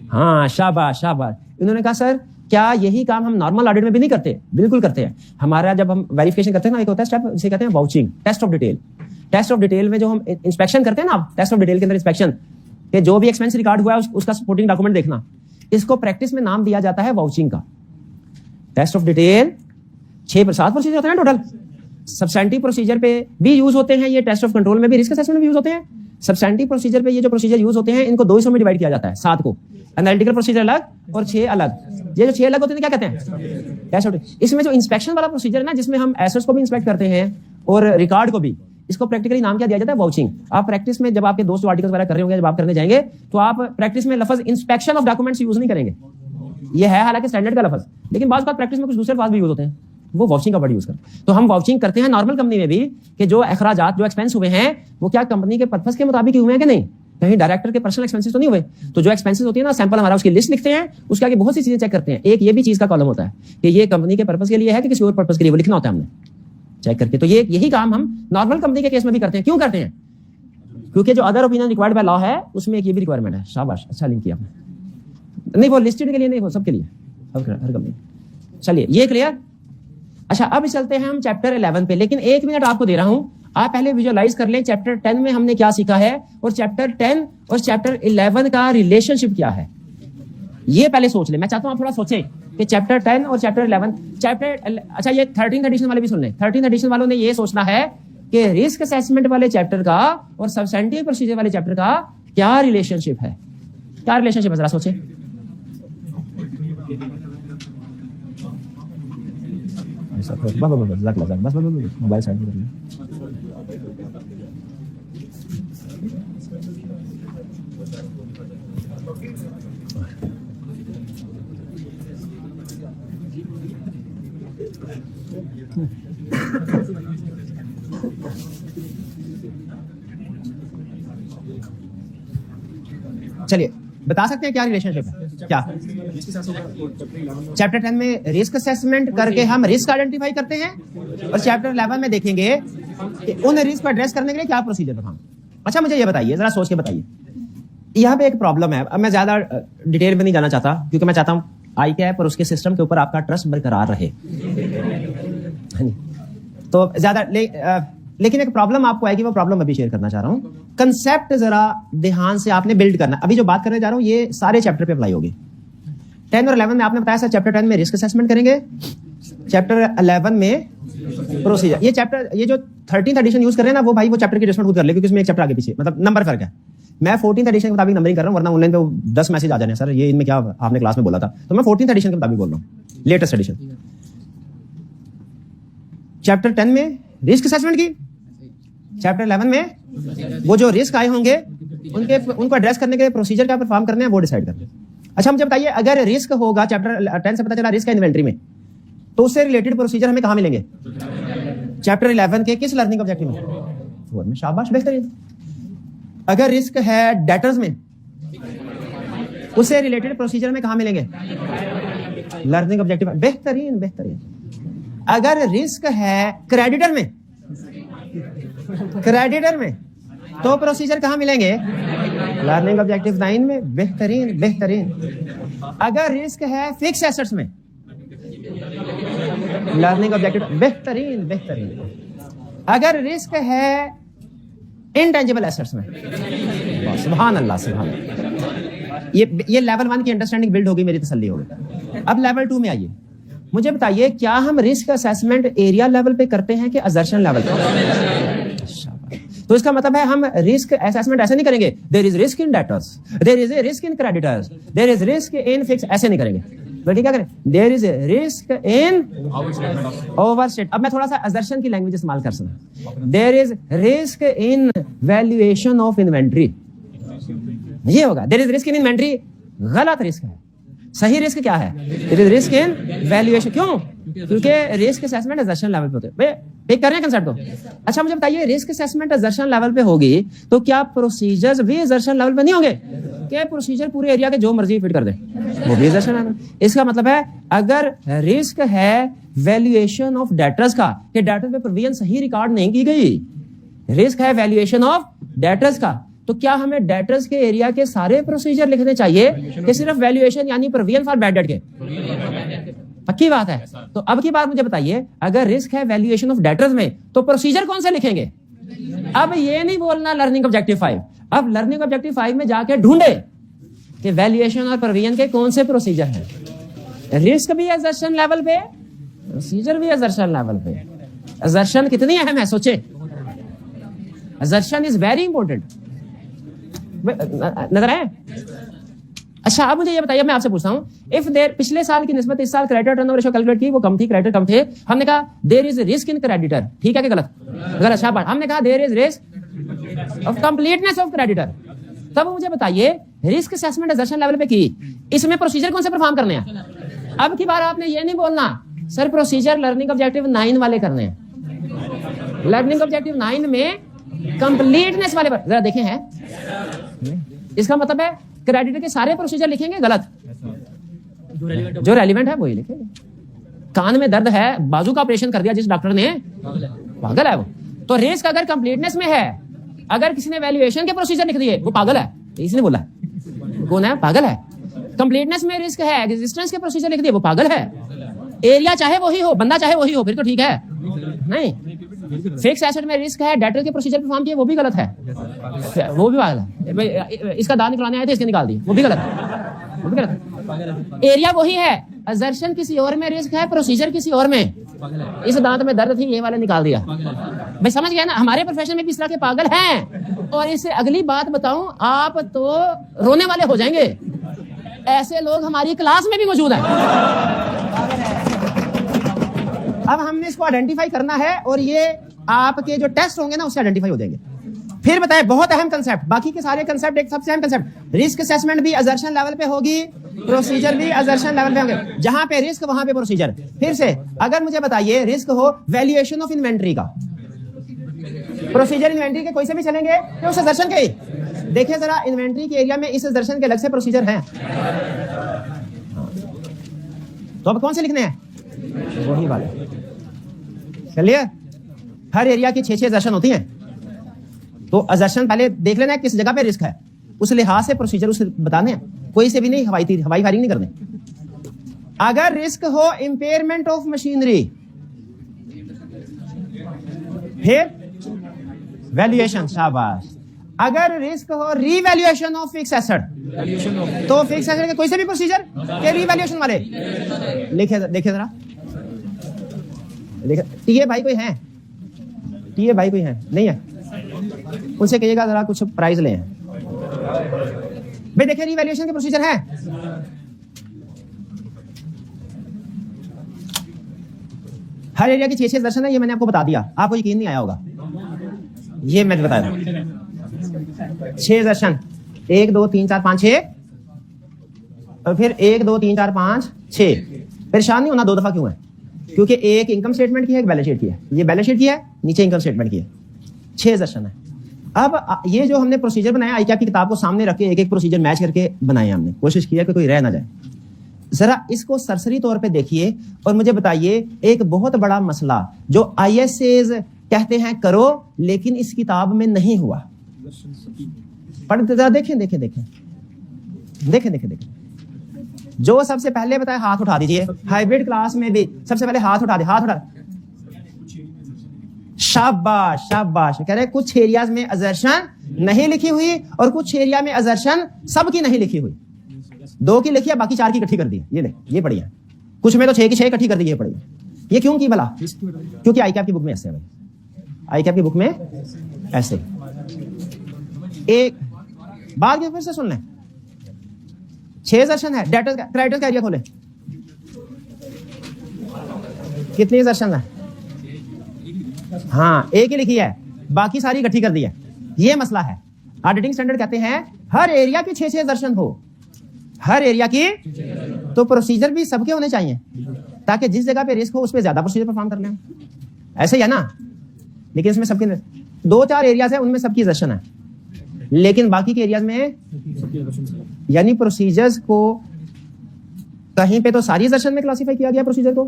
हाँ शाबाश शाबाश। इन्होंने कहा सर क्या यही काम हम नॉर्मल ऑडिट में भी नहीं करते? बिल्कुल करते हैं। हमारा जब हम वेरिफिकेशन करते हैं ना, एक होता है स्टेप, जिसे कहते हैं vouching, test of detail. Test of detail में जो हम इंस्पेक्शन करते हैं ना, टेस्ट ऑफ डिटेल के अंदर इंस्पेक्शन कि जो भी एक्सपेंस रिकॉर्ड हुआ है उसका सपोर्टिंग डॉक्यूमेंट देखना, इसको प्रैक्टिस में नाम दिया जाता है वाउचिंग का। टेस्ट ऑफ डिटेल 6-7 प्रोसीजर होते हैं टोटल। सब्सटेंटिव प्रोसीजर पे भी यूज होते हैं ये, टेस्ट ऑफ कंट्रोल में भी, रिस्क असेसमेंट में भी यूज होते हैं। सब्सटेंटिव प्रोसीजर पे ये जो प्रोसीजर यूज होते हैं इनको 2 हिस्सों में डिवाइड किया जाता है, 7 को। एनालिटिकल प्रोसीजर अलग और 6 अलग। ये जो 6 अलग होते हैं क्या कहते हैं, टेस्ट ऑफ डिटेल। इसमें जो इंस्पेक्शन वाला प्रोसीजर है ना, जिसमें हम एसेट्स को भी इंस्पेक्ट करते हैं और रिकॉर्ड को भी, इसको प्रैक्टिकली नाम क्या दिया जाता है, वाउचिंग। आप प्रैक्टिस में जब आपके दोस्त आर्टिकल्स वगैरह कर रहे होंगे, जब आप करने जाएंगे तो आप प्रैक्टिस में लफ्ज इंस्पेक्शन ऑफ डॉक्यूमेंट्स यूज नहीं करेंगे। ये है हालांकि स्टैंडर्ड का लफ्ज, लेकिन बात प्रैक्टिस में कुछ दूसरे लफ्ज भी यूज होते हैं, वो वाउचिंग का वर्ड यूज करते हैं। तो हम वाउचिंग करते हैं नॉर्मल कंपनी में भी कि जो अखराजात, जो एक्सपेंस हुए हैं वो क्या कंपनी के पर्पस के मुताबिक हुए हैं कि नहीं, कहीं डायरेक्टर के पर्सनल एक्सपेंसेस तो नहीं हुए। तो जो एक्सपेंसेस होती है ना, सैंपल हमारा उसकी लिस्ट लिखते हैं, उसके आगे बहुत सी चीजें चेक करते हैं। एक ये भी चीज का कॉलम होता है कि ये कंपनी के पर्पस के लिए है कि किसी और पर्पस के लिए, वो लिखना होता है हमने चेक करके। तो ये यही काम हम नॉर्मल कंपनी के केस में भी करते हैं। क्यों करते हैं? क्योंकि जो other opinion required by law है उसमें एक ये भी रिक्वायरमेंट है। शाबाश, अच्छा लिंक किया आपने। नहीं, वो लिस्टेड के लिए नहीं, वो सबके लिए, हर कंपनी। चलिए ये क्लियर। अच्छा अब चलते हैं हम चैप्टर 11 पे, लेकिन 1 मिनट आपको दे रहा हूं, आप पहले विजुअलाइज कर लें चैप्टर 10 में हमने क्या सीखा है और चैप्टर 10 और चैप्टर 11 का रिलेशनशिप क्या है, ये पहले सोच लें। मैं चाहता हूं आप थोड़ा सोचें कि चैप्टर 10 और चैप्टर 11 अच्छा ये 13th एडिशन वाले भी सुन लें। 13th एडिशन वालों ने ये सोचना है कि रिस्क असेसमेंट वाले चैप्टर का और सब्सटेंटिव प्रोसीजर वाले चैप्टर का क्या रिलेशनशिप है, क्या रिलेशनशिप है, जरा सोचें। बस मोबाइल साइड में कर लें। चलिए बता सकते हैं क्या रिलेशनशिप है, क्या चैप्टर 10 में रिस्क असेसमेंट करके हम रिस्क आइडेंटिफाई करते हैं और चैप्टर 11 में देखेंगे कि उन रिस्क को एड्रेस करने के लिए क्या प्रोसीजर बताऊं। अच्छा मुझे ये बताइए, जरा सोच के बताइए, यहाँ पे एक प्रॉब्लम है। अब मैं ज्यादा डिटेल में नहीं जाना चाहता क्योंकि मैं चाहता हूं आई कैप और उसके सिस्टम के ऊपर आपका ट्रस्ट बरकरार रहे, तो ज्यादा लेकिन एक प्रॉब्लम आपको आएगी, वो प्रॉब्लम अभी शेयर करना चाह रहा हूं। कंसेप्ट जरा ध्यान से आपने बिल्ड करना। अभी जो बात करने जा रहा हूं ये सारे चैप्टर पे अप्लाई होगी। 10 और 11 में आपने बताया सर चैप्टर 10 में रिस्क असेसमेंट करेंगे, चैप्टर 11 में प्रोसीजर। ये चैप्टर, ये जो 13th एडिशन यूज कर रहे हैं ना, वो भाई वो चैप्टर की एडजस्टमेंट खुद कर ले, क्योंकि उसमें एक चैप्टर आगे पीछे मतलब नंबर फर्क है। मैं 14th एडिशन के मुताबिक नंबरिंग कर रहा हूं, वरना ऑनलाइन पे 10 मैसेज आ जाने सर ये इनमें क्या आपने क्लास में बोला था, तो मैं 14th एडिशन के मुताबिक बोल रहा हूं, लेटेस्ट एडिशन। चैप्टर 10 में रिस्क असेसमेंट की, चैप्टर 11 में वो जो रिस्क आए होंगे उनको एड्रेस करने के प्रोसीजर क्या परफॉर्म करने हैं वो डिसाइड करना है। अच्छा मुझे बताइए, अगर रिस्क होगा, चैप्टर 10 से पता चला रिस्क है इन्वेंट्री में, तो उससे रिलेटेड प्रोसीजर हमें कहां मिलेंगे? चैप्टर 11 के किस लर्निंग ऑब्जेक्टिव में? 4 में। शाबाश, बेहतरीन। अगर रिस्क है डेटर्स में, उससे रिलेटेड प्रोसीजर में कहां मिलेंगे? Learning objective. बेहतरीन बेहतरीन। अगर रिस्क है क्रेडिटर में, तो प्रोसीजर कहां मिलेंगे? लर्निंग ऑब्जेक्टिव 9 में। बेहतरीन बेहतरीन। अगर रिस्क है फिक्स एसेट्स में, लर्निंग ऑब्जेक्टिव। बेहतरीन बेहतरीन। अगर रिस्क है इनटेंजिबल एसेट्स में, सुभान अल्लाह सुभान अल्लाह। ये लेवल 1 की अंडरस्टैंडिंग बिल्ड होगी, मेरी तसल्ली होगी। अब लेवल 2 में आइए, मुझे बताइए क्या हम रिस्क असेसमेंट एरिया लेवल पे करते हैं कि असर्शन लेवल पे? तो इसका मतलब है हम रिस्क असेसमेंट ऐसे नहीं करेंगे, there is risk in debtors, there is a risk in creditors, there is risk in fix, ऐसे नहीं करेंगे। बेटी क्या करें, there is risk in overstate. अब मैं थोड़ा सा असर्शन की लैंग्वेज इस्तेमाल कर सकता हूं। There is risk in valuation of inventory, ये होगा there is risk in inventory. गलत रिस्क है, सही रिस्क क्या है, it is risk in valuation. क्यों? क्योंकि रिस्क असेसमेंट असर्शन लेवल पे होते हैं। टेक कर रहे हैं कंसेप्ट को? अच्छा मुझे बताइए, रिस्क असेसमेंट असर्शन लेवल पे होगी तो क्या प्रोसीजर्स भी असर्शन लेवल पे नहीं होंगे? क्या प्रोसीजर पूरे एरिया के जो मर्जी फिट कर दे, वो भी असर्शन लेवल। इसका मतलब है अगर रिस्क है वैल्यूएशन ऑफ डेटर्स का, कि डेटर्स पे प्रोविजन सही रिकॉर्ड नहीं की गई, रिस्क है वैल्यूएशन ऑफ डेटर्स का, तो क्या हमें डेटर्स के एरिया के सारे प्रोसीजर लिखने चाहिए कि सिर्फ वैल्यूएशन यानी प्रोविजन फॉर बैड डेट के? पक्की बात है। तो अब की बात मुझे बताइए, अगर रिस्क है वैल्यूएशन ऑफ डेटर्स में तो प्रोसीजर कौन से लिखेंगे? अब ये नहीं बोलना लर्निंग ऑब्जेक्टिव 5, अब लर्निंग ऑब्जेक्टिव 5 में जाके ढूंढे कि वैल्यूएशन और प्रोविजन के कौन से प्रोसीजर हैं। रिस्क भी असर्शन लेवल पे, प्रोसीजर भी असर्शन लेवल पे। असर्शन कितनी अहम है सोचे, असर्शन इज वेरी इंपॉर्टेंट। नजर आए? अच्छा अब मुझे ये बताइए, मैं आपसे पूछता हूं, इफ देयर पिछले साल की निस्बत इस साल क्रेडिटर टर्नओवर रेशियो कैलकुलेट की, वो कम थी, क्रेडिटर कम थे, हमने कहा there is risk in creditor, ठीक है कि गलत? गलत। अच्छा बात, हमने कहा there is risk of completeness of creditor. तब मुझे बताइए रिस्क असेसमेंट असर्शन लेवल पे की, इसमें प्रोसीजर कौन से परफॉर्म करने हैं? अब की बार आपने ये नहीं बोलना सर प्रोसीजर लर्निंग ऑब्जेक्टिव 9 वाले करने हैं। लर्निंग ऑब्जेक्टिव 9 में कंप्लीटनेस वाले पर जरा देखें हैं, इसका मतलब है क्रेडिटर के सारे प्रोसीजर लिखेंगे गलत, जो रेलिवेंट है वही लिखेंगे। कान में दर्द है, बाजू का ऑपरेशन कर दिया जिस डॉक्टर ने, पागल है वो। तो रिस्क अगर कंप्लीटनेस में है, अगर किसी ने वैल्यूएशन के प्रोसीजर लिख दिए वो पागल है, इसने बोला कौन है, पागल है। कंप्लीटनेस में रिस्क है, एग्जिस्टेंस के प्रोसीजर लिख दिए वो पागल है। एरिया चाहे वही हो, बंदा चाहे वही हो, फिर तो ठीक है। नहीं, फिक्स एसेट में रिस्क है, डेटर के प्रोसीजर परफॉर्म किए, वो भी गलत है, वो भी पागल है। इसका दांत निकलाने आए थे, इसके निकाल दिए, वो भी गलत है, वो भी गलत है। एरिया वही है, असर्शन किसी और में रिस्क है, प्रोसीजर किसी और में। इस दांत में दर्द थी, ये वाला निकाल दिया। भाई समझ गया ना, हमारे प्रोफेशन में भी इस तरह के पागल हैं। और इससे अगली बात बताऊं, आप तो रोने वाले हो जाएंगे, ऐसे लोग हमारी क्लास में भी मौजूद हैं। अब हमने इसको आइडेंटिफाई करना है और ये आपके जो टेस्ट होंगे ना उससे आइडेंटिफाई हो जाएंगे। फिर बताएं, बहुत अहम कंसेप्ट, बाकी के सारे कंसेप्ट एक सबसे अहम कंसेप्ट, रिस्क असेसमेंट भी असर्शन लेवल पे होगी, प्रोसीजर भी असर्शन लेवल पे होंगे। जहां पे रिस्क वहां पे प्रोसीजर। फिर से अगर मुझे बताइए रिस्क हो वैल्यूएशन ऑफ इन्वेंट्री का, प्रोसीजर इन्वेंट्री के कोई से भी चलेंगे तो उस असर्शन के ही। देखिए जरा इन्वेंट्री के एरिया में इस असर्शन के अलग से प्रोसीजर हैं, तो अब कौन से लिखने हैं? वही वाले। चलिए, हर एरिया की 6-6 असर्शन होती हैं, तो असर्शन पहले देख लेना है किस जगह पे रिस्क है, उस लिहाज से प्रोसीजर उसे बताने हैं, कोई से भी नहीं हवाई फायरिंग नहीं करने। अगर रिस्क हो इंपेयरमेंट ऑफ मशीनरी, फिर वैल्यूएशन, शाबाश। अगर रिस्क हो रीवैल्यूएशन ऑफ फिक्स एसेट, तो फिक्स एसेट के कोई से भी प्रोसीजर के रीवैल्यूएशन वाले लिखे, देखिए जरा, देखिए टीए भाई कोई है, टीए भाई कोई है नहीं है, उनसे कहिएगा जरा कुछ प्राइस ले। भाई देखिए रीवैल्यूएशन के प्रोसीजर है, हर एरिया की 6-6 दर्शन है, ये मैंने आपको बता दिया, आपको यकीन नहीं आया होगा, ये मैं बताया 6 दर्शन, 1 2 3 4 5 6, और फिर 1 2 3 4 5 6। परेशान नहीं होना 2 दफा क्यों है, क्योंकि एक इनकम स्टेटमेंट की है, एक बैलेंस शीट की है, ये बैलेंस शीट की है, नीचे इनकम स्टेटमेंट की है, 6 सेशन है। अब ये जो हमने प्रोसीजर बनाया, आईकैप की किताब को सामने रख के एक एक प्रोसीजर मैच करके बनाए, हमने कोशिश की है कि कोई रह ना जाए। जरा इसको सरसरी तौर पे देखिए और मुझे बताइए एक बहुत बड़ा मसला जो ISAs कहते हैं करो लेकिन इस किताब में नहीं हुआ, पढ़ते जरा देखें देखें देखें देखें देखें देखें। जो सबसे पहले बताए हाथ उठा दीजिए, हाइब्रिड क्लास में भी सबसे पहले हाथ उठा दे, हाथ उठा। शाबाश शाबाश। कह रहे कुछ एरियाज में असर्शन नहीं लिखी हुई और कुछ एरिया में असर्शन सबकी नहीं लिखी हुई, 2 की लिखी है बाकी 4 की इकट्ठी कर दी। ये ले, ये पढ़िए। कुछ में तो 6 की 6 इकट्ठी कर दी, ये पढ़िए। ये क्यों की भला? क्योंकि आईकैप की बुक में ऐसे है भाई, आईकैप की बुक में ऐसे। एक बात फिर से सुन लें, 6 सेशन है, डेटर्स का क्रेडिटर्स का एरिया खोले, कितनी assertion है? हाँ, एक ही लिखी है, बाकी सारी इकट्ठी कर दी है। ये मसला है। ऑडिटिंग स्टैंडर्ड कहते हैं हर एरिया की 6 assertion हो, हर एरिया की। तो प्रोसीजर भी सबके होने चाहिए ताकि जिस जगह पे रिस्क हो उस पर ज्यादा प्रोसीजर परफॉर्म कर लें। ऐसे ही है ना? लेकिन इसमें सबके 2-4 एरियाज है, उनमें सबकी assertion है, लेकिन बाकी के एरियाज में यानी प्रोसीजर्स को कहीं पे तो सारी assertion में क्लासिफाई किया गया प्रोसीजर को,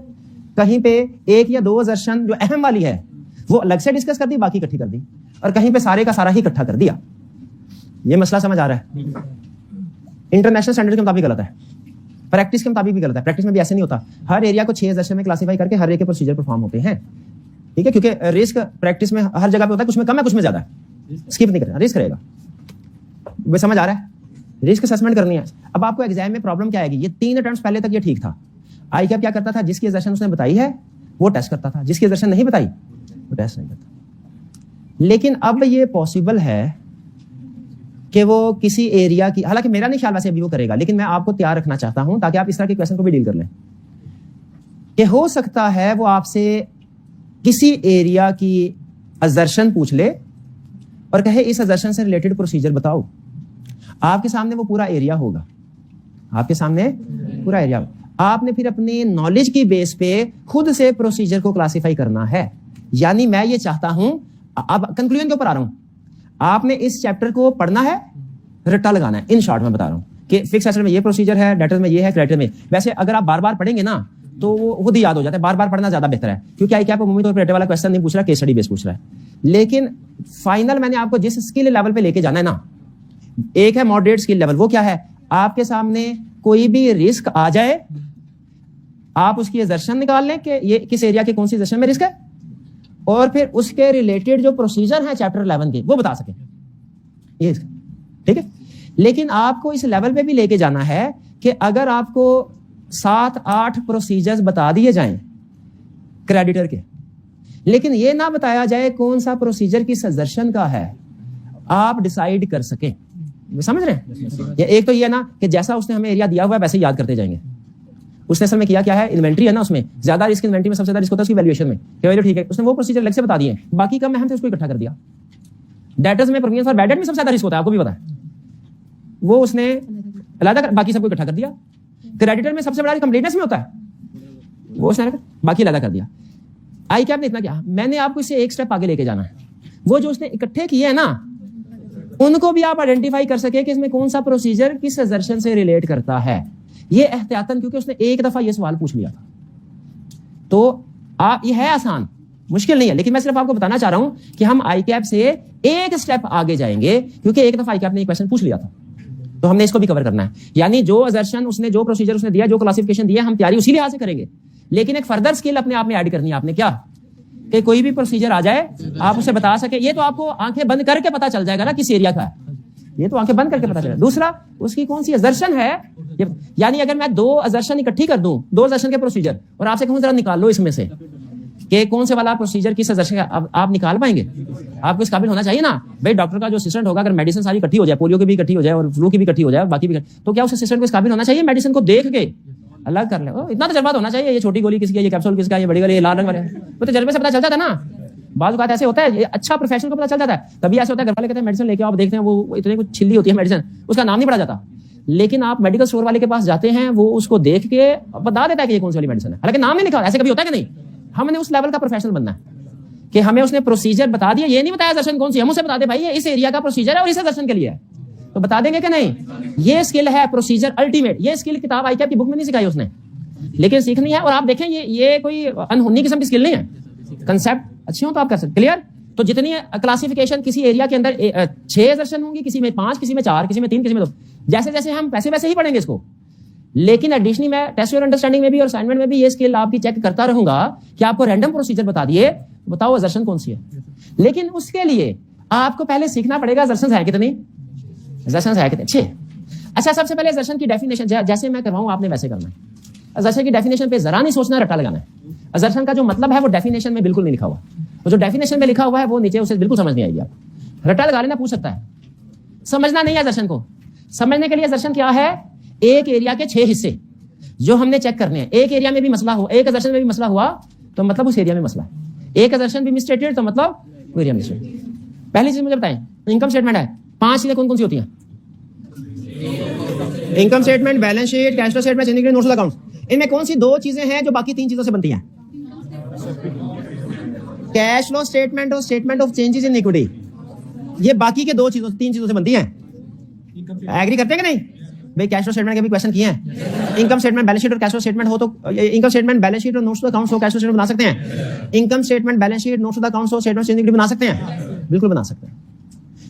कहीं पे 1 या 2 assertion जो अहम वाली है वो अलग से डिस्कस कर दी, बाकी इकट्ठी कर दी, और कहीं पे सारे का सारा ही इकट्ठा कर दिया। ये मसला समझ आ रहा है? इंटरनेशनल स्टैंडर्ड के मुताबिक गलत है, प्रैक्टिस के मुताबिक भी गलत है। प्रैक्टिस में भी ऐसे नहीं होता। हर एरिया को 6 assertion में क्लासिफाई करके हर एक के प्रोसीजर परफॉर्म होते हैं, ठीक है? क्योंकि रिस्क प्रैक्टिस में हर जगह पे होता है, कुछ में कम है कुछ में ज्यादा है, स्किप नहीं करना, रिस्क रहेगा। वो समझ आ रहा है? रिस्क असेसमेंट करनी है। अब आपको एग्जाम में प्रॉब्लम क्या आएगी? ये 3 अटेम्प्ट्स पहले तक ये ठीक था। आई क्या करता था? जिसकी assertion उसने बताई है वो टेस्ट करता था, जिसकी assertion नहीं बताई वो टेस्ट नहीं करता। लेकिन अब ये पॉसिबल है कि वो किसी एरिया की, हालांकि मेरा नहीं ख्याल वैसे अभी वो करेगा, लेकिन मैं आपको तैयार रखना चाहता हूं ताकि आप इस तरह के क्वेश्चन को भी डील कर लें, कि हो सकता है वो आपसे किसी एरिया की assertion पूछ ले और कहे इस assertion से रिलेटेड प्रोसीजर बताओ। आपके सामने वो पूरा एरिया होगा, आपके सामने पूरा एरिया होगा। आपने फिर अपनी नॉलेज की बेस पे खुद से प्रोसीजर को क्लासिफाई करना है। यानी मैं ये चाहता हूं, अब कंक्लूजन के ऊपर आ रहा हूं, आपने इस चैप्टर को पढ़ना है, रट्टा लगाना है। इन शॉर्ट में बता रहा हूं कि फिक्स एसेट में ये प्रोसीजर है, डेटर्स में ये है, क्रेडिटर में। वैसे अगर आप बार बार पढ़ेंगे ना तो वो खुद ही याद हो जाता है, बार बार पढ़ना ज्यादा बेहतर है, क्योंकि आई क्या उम्मीद तौर पर वाला क्वेश्चन नहीं पूछ रहा, केस स्टडी बेस पूछ रहा है। लेकिन फाइनल मैंने आपको जिस स्किल लेवल पे लेके जाना है ना, एक है मॉडरेट स्किल लेवल। वो क्या है? आपके सामने कोई भी रिस्क आ जाए, आप उसकी assertion निकाल लें कि ये किस एरिया के कौन सी assertion में रिस्क है, और फिर उसके रिलेटेड जो प्रोसीजर है चैप्टर 11 के वो बता सकें। ये ठीक है। लेकिन आपको इस लेवल पे भी लेके जाना है कि अगर आपको 7-8 प्रोसीजर्स बता दिए जाएं क्रेडिटर के, लेकिन ये ना बताया जाए कौन सा प्रोसीजर किस assertion का है, आप डिसाइड कर सकें। समझ रहे हैं? ये एक तो ये ना कि जैसा उसने हमें एरिया दिया हुआ है वैसे ही याद करते जाएंगे। उसने असल में किया क्या है? इन्वेंट्री है ना, उसमें ज्यादा रिस्क, इन्वेंट्री में सबसे ज्यादा रिस्क होता है उसकी वैल्यूएशन में, ठीक है, उसने वो प्रोसीजर अलग से बता दिए, बाकी कम अहम थे उसको इकट्ठा कर दिया। डेटर्स में, प्रीमियम्स और बैड डेट में सबसे ज्यादा रिस्क होता है, आपको भी पता है, वो उसने अलग कर, बाकी सबको इकट्ठा कर दिया। क्रेडिटर में सबसे बड़ा कंप्लीटनेस में होता है, वो उसने बाकी अलग कर दिया। आई कैप ने इतना किया, मैंने आपको इससे एक स्टेप आगे लेके जाना है। वो जो उसने इकट्ठे किए हैं ना, उनको भी आप आइडेंटिफाई कर सके कि इसमें कौन सा प्रोसीजर किस assertion से रिलेट करता है। ये एहतियातन, क्योंकि उसने एक दफा ये सवाल पूछ लिया था, तो आप, ये है आसान, मुश्किल नहीं है, लेकिन मैं सिर्फ आपको बताना चाह रहा हूं कि हम आई कैप से एक स्टेप आगे जाएंगे, क्योंकि एक दफा आई कैप ने ये क्वेश्चन पूछ लिया था, तो हमने इसको भी कवर करना है। यानी जो assertion उसने, जो प्रोसीजर उसने दिया, जो क्लासिफिकेशन दिया, हम तैयारी उसी लिहाज से करेंगे, लेकिन एक फर्दर स्किल अपने आप में ऐड करनी है आपने। क्या? कि कोई भी प्रोसीजर आ जाए आप उसे बता सके। ये तो आपको आंखें बंद करके पता चल जाएगा ना किस एरिया का है, ये तो आंखें बंद करके पता चलेगा। दूसरा, उसकी कौन सी assertion है, यानी अगर मैं 2 assertion इकट्ठी कर दूं, 2 assertion के प्रोसीजर, और आपसे कहूं जरा निकाल लो इसमें से कि कौन से वाला प्रोसीजर किस assertion का, आप निकाल पाएंगे? आपको इस काबिल होना चाहिए ना भाई। डॉक्टर का जो असिस्टेंट होगा, अगर मेडिसिन सारी इकट्ठी हो जाए, पोलियो की भी इकट्ठी हो जाए और फ्लू की भी इकट्ठी हो जाए, बाकी भी, तो क्या उस असिस्टेंट को इस काबिल होना चाहिए मेडिसिन को देख के अलग कर ले? इतना तजर्बा होना चाहिए, ये छोटी गोली किसकी है, ये कैप्सूल किसका है, ये बड़ी गोली, ये लाल रंग वाला है, तो तजर्बे से पता चल जाता है ना। बात बात ऐसे होता है, ये अच्छा प्रोफेशनल को पता चल जाता है। कभी ऐसे होता है घर वाले कहते हैं मेडिसिन लेके आओ, आप देखते हैं वो इतनी कुछ छिल्ली होती है मेडिसिन, उसका नाम नहीं पढ़ा जाता, लेकिन आप मेडिकल स्टोर वाले के पास जाते हैं, वो उसको देख के बता देता है कि ये कौन सी वाली मेडिसिन है, हालांकि नाम नहीं लिखा। ऐसे कभी होता है कि नहीं? हमने उस लेवल का प्रोफेशनल बनना है कि हमें उसने प्रोसीजर बता दिया, ये नहीं बताया assertion कौन सी, हम उसे बता दे भाई ये इस एरिया का प्रोसीजर है और इस assertion के लिए है, तो बता देंगे कि नहीं? ये स्किल है प्रोसीजर अल्टीमेट। ये स्किल किताब आई की बुक में नहीं सिखाई उसने, लेकिन सीखनी है। और आप देखें, ये कोई अनहोनी किस्म की स्किल नहीं है, कंसेप्ट अच्छे हो तो आप कर सकते। क्लियर? तो जितनी क्लासिफिकेशन किसी एरिया के अंदर 6 assertion होंगी, किसी में 5, किसी में 4, किसी में 3, किसी में 2, जैसे जैसे हम वैसे ही पढ़ेंगे इसको। लेकिन एडिशनली मैं टेस्ट और अंडरस्टैंडिंग में भी और असाइनमेंट में भी ये स्किल आपकी चेक करता रहूंगा कि आपको रैंडम प्रोसीजर बता दिए, बताओ assertion कौन सी है। लेकिन उसके लिए आपको पहले सीखना पड़ेगा assertions है कितनी, assertions है कितने 6। अच्छा, सबसे पहले assertion की डेफिनेशन, जैसे मैं करवाऊं आपने वैसे करना है। assertion की डेफिनेशन पे जरा नहीं सोचना, रट्टा लगाना है। assertion का जो मतलब है वो डेफिनेशन में बिल्कुल नहीं लिखा हुआ, तो जो डेफिनेशन में लिखा हुआ है वो नीचे उसे बिल्कुल समझ नहीं आएगी। आप रट्टा लगा लेना, पूछ सकता है, समझना नहीं है assertion को। समझने के लिए assertion क्या है? एक एरिया के 6 हिस्से जो हमने चेक करने हैं। एक एरिया में भी मसला हो, एक assertion में भी मसला हुआ तो मतलब उस एरिया में मसला है। एक असर्शन भी मिसस्टेटेड तो मतलब वो एरिया मिसस्टेटेड। पहली चीज मुझे बताएं, इनकम स्टेटमेंट है, 5 चीजें कौन कौन सी होती हैं? Income statement, balance sheet, cash flow statement, notes of accounts. इनमें कौन सी 2 चीजें हैं जो बाकी 3 चीजों से बनती हैं? कैश फ्लो स्टेटमेंट और statement of changes in equity, ये बाकी के 3 चीजों से बनती हैं। एग्री करते हैं कि नहीं भाई? कैश फ्लो स्टेटमेंट के भी क्वेश्चन किए हैं। इनकम स्टेटमेंट, बैलेंस शीट और कैश फ्लो स्टेटमेंट हो तो इनकम स्टेटमेंट, बैलेंस शीट और नोट्स ऑफ अकाउंट्स हो, कैश फ्लो स्टेटमेंट बना सकते हैं। Income statement, balance sheet, notes of accounts हो, स्टेटमेंट ऑफ चेंजेस बना सकते हैं, बिल्कुल बना सकते हैं।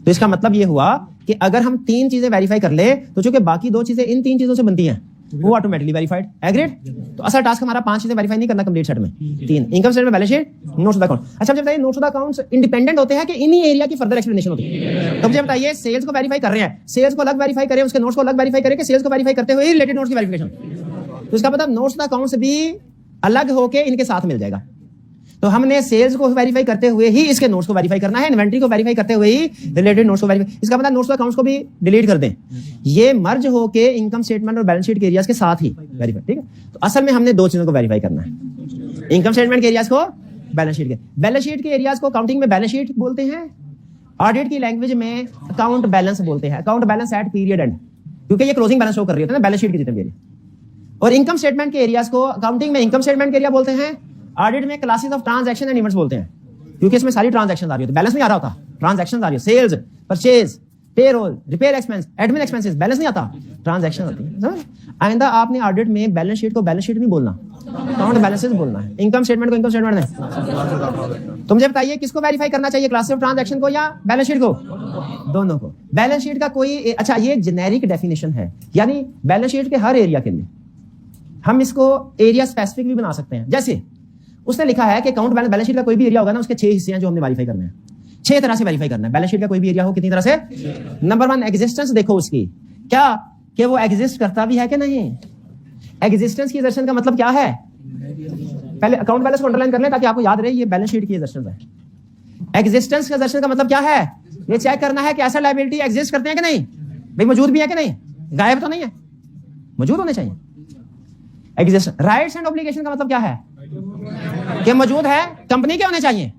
तो इसका मतलब ये हुआ कि अगर हम 3 चीजें वेरीफाई कर ले तो चूंकि बाकी 2 चीजें इन 3 चीजों से बनती हैं, वो ऑटोमेटिकली वेरीफाइड। एग्रीड? तो असल टास्क हमारा 5 चीजें वेरीफाई नहीं करना कंप्लीट सेट में, 3, income statement, balance sheet, notes of account. अच्छा मुझे बताइए, नोट्स ऑफ अकाउंट्स इंडिपेंडेंट होते हैं कि इन्हीं एरिया की फर्दर एक्सप्लेनेशन होती है? तो मुझे बताइए, सेल्स को वेरीफाई कर रहे हैं, सेल्स को अलग वेरीफाई करें, उसके नोट्स को अलग वेरीफाई करें, कि सेल्स को वेरीफाई करते हुए रिलेटेड नोट्स की वेरिफिकेशन? तो इसका मतलब नोट्स ऑफ अकाउंट्स भी अलग होके इनके साथ मिल जाएगा। तो हमने सेल्स को वेरीफाई करते हुए ही इसके नोट्स को वेरीफाई करना है, इन्वेंटरी को वेरीफाई करते हुए ही रिलेटेड नोट्स को वेरीफाई। इसका मतलब नोट्स अकाउंट्स को भी डिलीट कर दें, ये मर्ज होके इनकम स्टेटमेंट और बैलेंस शीट के एरियाज के साथ ही वेरीफाई। ठीक है, तो असल में हमने 2 चीजों को वेरीफाई करना है, इनकम स्टेटमेंट के एरियाज को, बैलेंस शीट के। बैलेंस शीट के एरियाज को अकाउंटिंग में बैलेंस शीट बोलते हैं, ऑडिट की लैंग्वेज में अकाउंट बैलेंस बोलते हैं, account balance at period end, क्योंकि ये क्लोजिंग बैलेंस शो कर रही होती है ना बैलेंस शीट की जितने भी। और इनकम स्टेटमेंट के एरियाज को अकाउंटिंग में इनकम स्टेटमेंट के एरिया बोलते हैं, ऑडिट में classes of transaction and events बोलते हैं, क्योंकि इसमें सारी ट्रांजैक्शन आ रही होती है, बैलेंस नहीं आ रहा होता, ट्रांजैक्शन आ रही है, sales, purchase, payroll, repair expense, admin expenses, balance नहीं आता, ट्रांजैक्शन आती है। आइंदा आपने ऑडिट में बैलेंस शीट को बैलेंस शीट नहीं बोलना, अकाउंट बैलेंसेस बोलना है, इनकम स्टेटमेंट को इनकम स्टेटमेंट नहीं। तो मुझे बताइए किसको वेरीफाई करना चाहिए, क्लासेस ऑफ ट्रांजैक्शन को या बैलेंस शीट को? दोनों को। बैलेंस शीट का कोई अच्छा, ये जेनेरिक डेफिनेशन है, यानी बैलेंस शीट के हर एरिया के लिए हम इसको एरिया स्पेसिफिक भी बना सकते हैं। जैसे उसने लिखा है कि अकाउंट बैलेंस शीट का कोई भी एरिया होगा ना, उसके 6 हिस्से हैं जो हमने वेरीफाई करने हैं, 6 तरह से वेरीफाई करना है। बैलेंस शीट का कोई भी एरिया हो, कितनी तरह से? नंबर 1 एग्जिस्टेंस देखो उसकी, क्या कि वो एग्जिस्ट करता भी है कि नहीं। एग्जिस्टेंस की दर्शन का मतलब क्या है? पहले अकाउंट बैलेंस को अंडरलाइन कर लें ताकि आपको याद रहे ये बैलेंस शीट की दर्शन है। एग्जिस्टेंस का दर्शन का मतलब क्या है? ये चेक करना है कि ऐसा लायबिलिटी एग्जिस्ट करते हैं कि नहीं, भाई मौजूद भी है कि नहीं, गायब तो नहीं है, मौजूद होने चाहिए। एग्जिस्ट। राइट्स एंड ऑब्लिगेशन का मतलब क्या है? कि मौजूद है, कंपनी के होने चाहिए।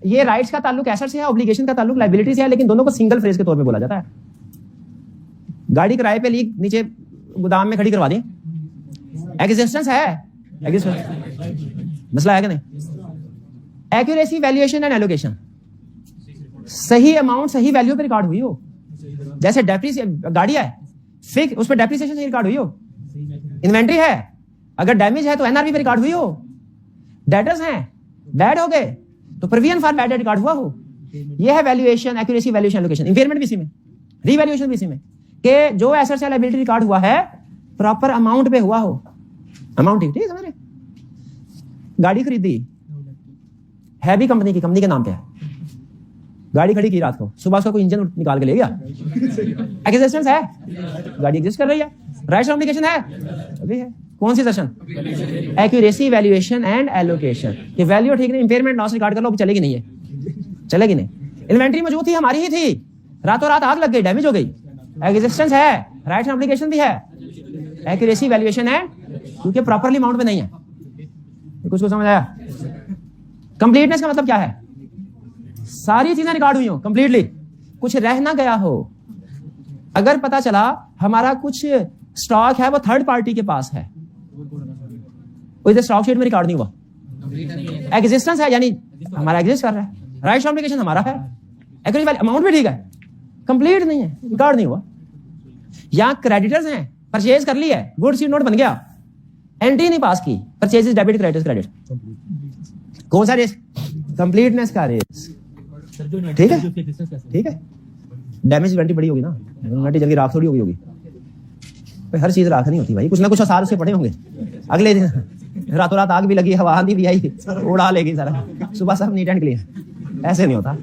ये राइट्स का ताल्लुक एसेट से है, ऑब्लिगेशन का ताल्लुक लायबिलिटी से है, लेकिन दोनों को सिंगल फ्रेज के तौर पे बोला जाता है। गाड़ी किराए पे ली, नीचे गोदाम में खड़ी करवा दी, एग्जिस्टेंस है, एग्जिस्टेंस मसला है कि नहीं। एक्यूरेसी, वैल्यूएशन एंड एलोकेशन, सही अमाउंट सही वैल्यू पे रिकॉर्ड हुई हो, जैसे गाड़ी है फिक्स, उस पर डेप्रिसिएशन सही रिकॉर्ड हुई हो। इन्वेंट्री है, अगर डैमेज है तो एनआरवी पे रिकॉर्ड हुई हो। डेटर्स हैं, बैड हो गए तो provision for bad debt record हुआ हो। यह है valuation, accuracy, valuation, allocation. Impairment भी इसी में, रीवैल्यूएशन भी इसी में, कि जो एसेट्स या लायबिलिटी रिकॉर्ड हुआ है प्रॉपर अमाउंट पे हुआ हो। अमाउंट ठीक है, समझ रहे? गाड़ी खरीदी है भी कंपनी की, कंपनी के नाम पे है, गाड़ी खड़ी की रात को, सुबह उसका कोई इंजन निकाल के ले गया, एग्जिस्टेंस है, गाड़ी एग्जिस्ट कर रही है। राइट्स ऑब्लिगेशन है, अभी है। कौन सी session? Accuracy, valuation and allocation, कि वैल्यू ठीक नहीं, इंपेयरमेंट लॉस रिकॉर्ड कर लो, चलेगी नहीं है, चलेगी नहीं। इन्वेंट्री मौजूद थी, हमारी ही थी, रातों रात आग लग गई, डैमेज हो गई, एग्जिस्टेंस है, राइट्स ऑब्लिगेशन भी है, एक्यूरेसी, वैल्यूएशन है, क्योंकि प्रॉपर्ली अमाउंट में नहीं है। कुछ समझ आया? कंप्लीटनेस का मतलब क्या है? सारी चीजें रिकॉर्ड हुई हो कंप्लीटली, कुछ रह ना गया हो। अगर पता चला हमारा कुछ स्टॉक है वो थर्ड पार्टी के पास है, वो इधर स्टॉक शीट में रिकॉर्ड नहीं हुआ, एग्जिस्टेंस है, यानी हमारा एग्जिस्ट कर रहा है, राइट्स ऑब्लिगेशन हमारा है, एक्यूरेसी, अमाउंट भी ठीक है, कंप्लीट नहीं है, रिकॉर्ड नहीं हुआ। या क्रेडिटर्स हैं, परचेज कर ली है, गुड सीट नोट बन गया, एंट्री नहीं पास की, परचेज डेबिट, क्रेडिट क्रेडिट, कौन सा रेस? कंप्लीटनेस का रेस, ठीक है, ठीक है। डैमेज इन्वेंट्री बड़ी होगी ना, इन्वेंट्री जल्दी राख थोड़ी होगी, हर चीज राख नहीं होती भाई, कुछ ना कुछ आसार उससे पड़े होंगे। अगले दिन रातों रात आग भी लगी, हवा आंधी भी आई, उड़ा लेगी सारा, सुबह सब नीट एंड क्लीन, ऐसे नहीं होता।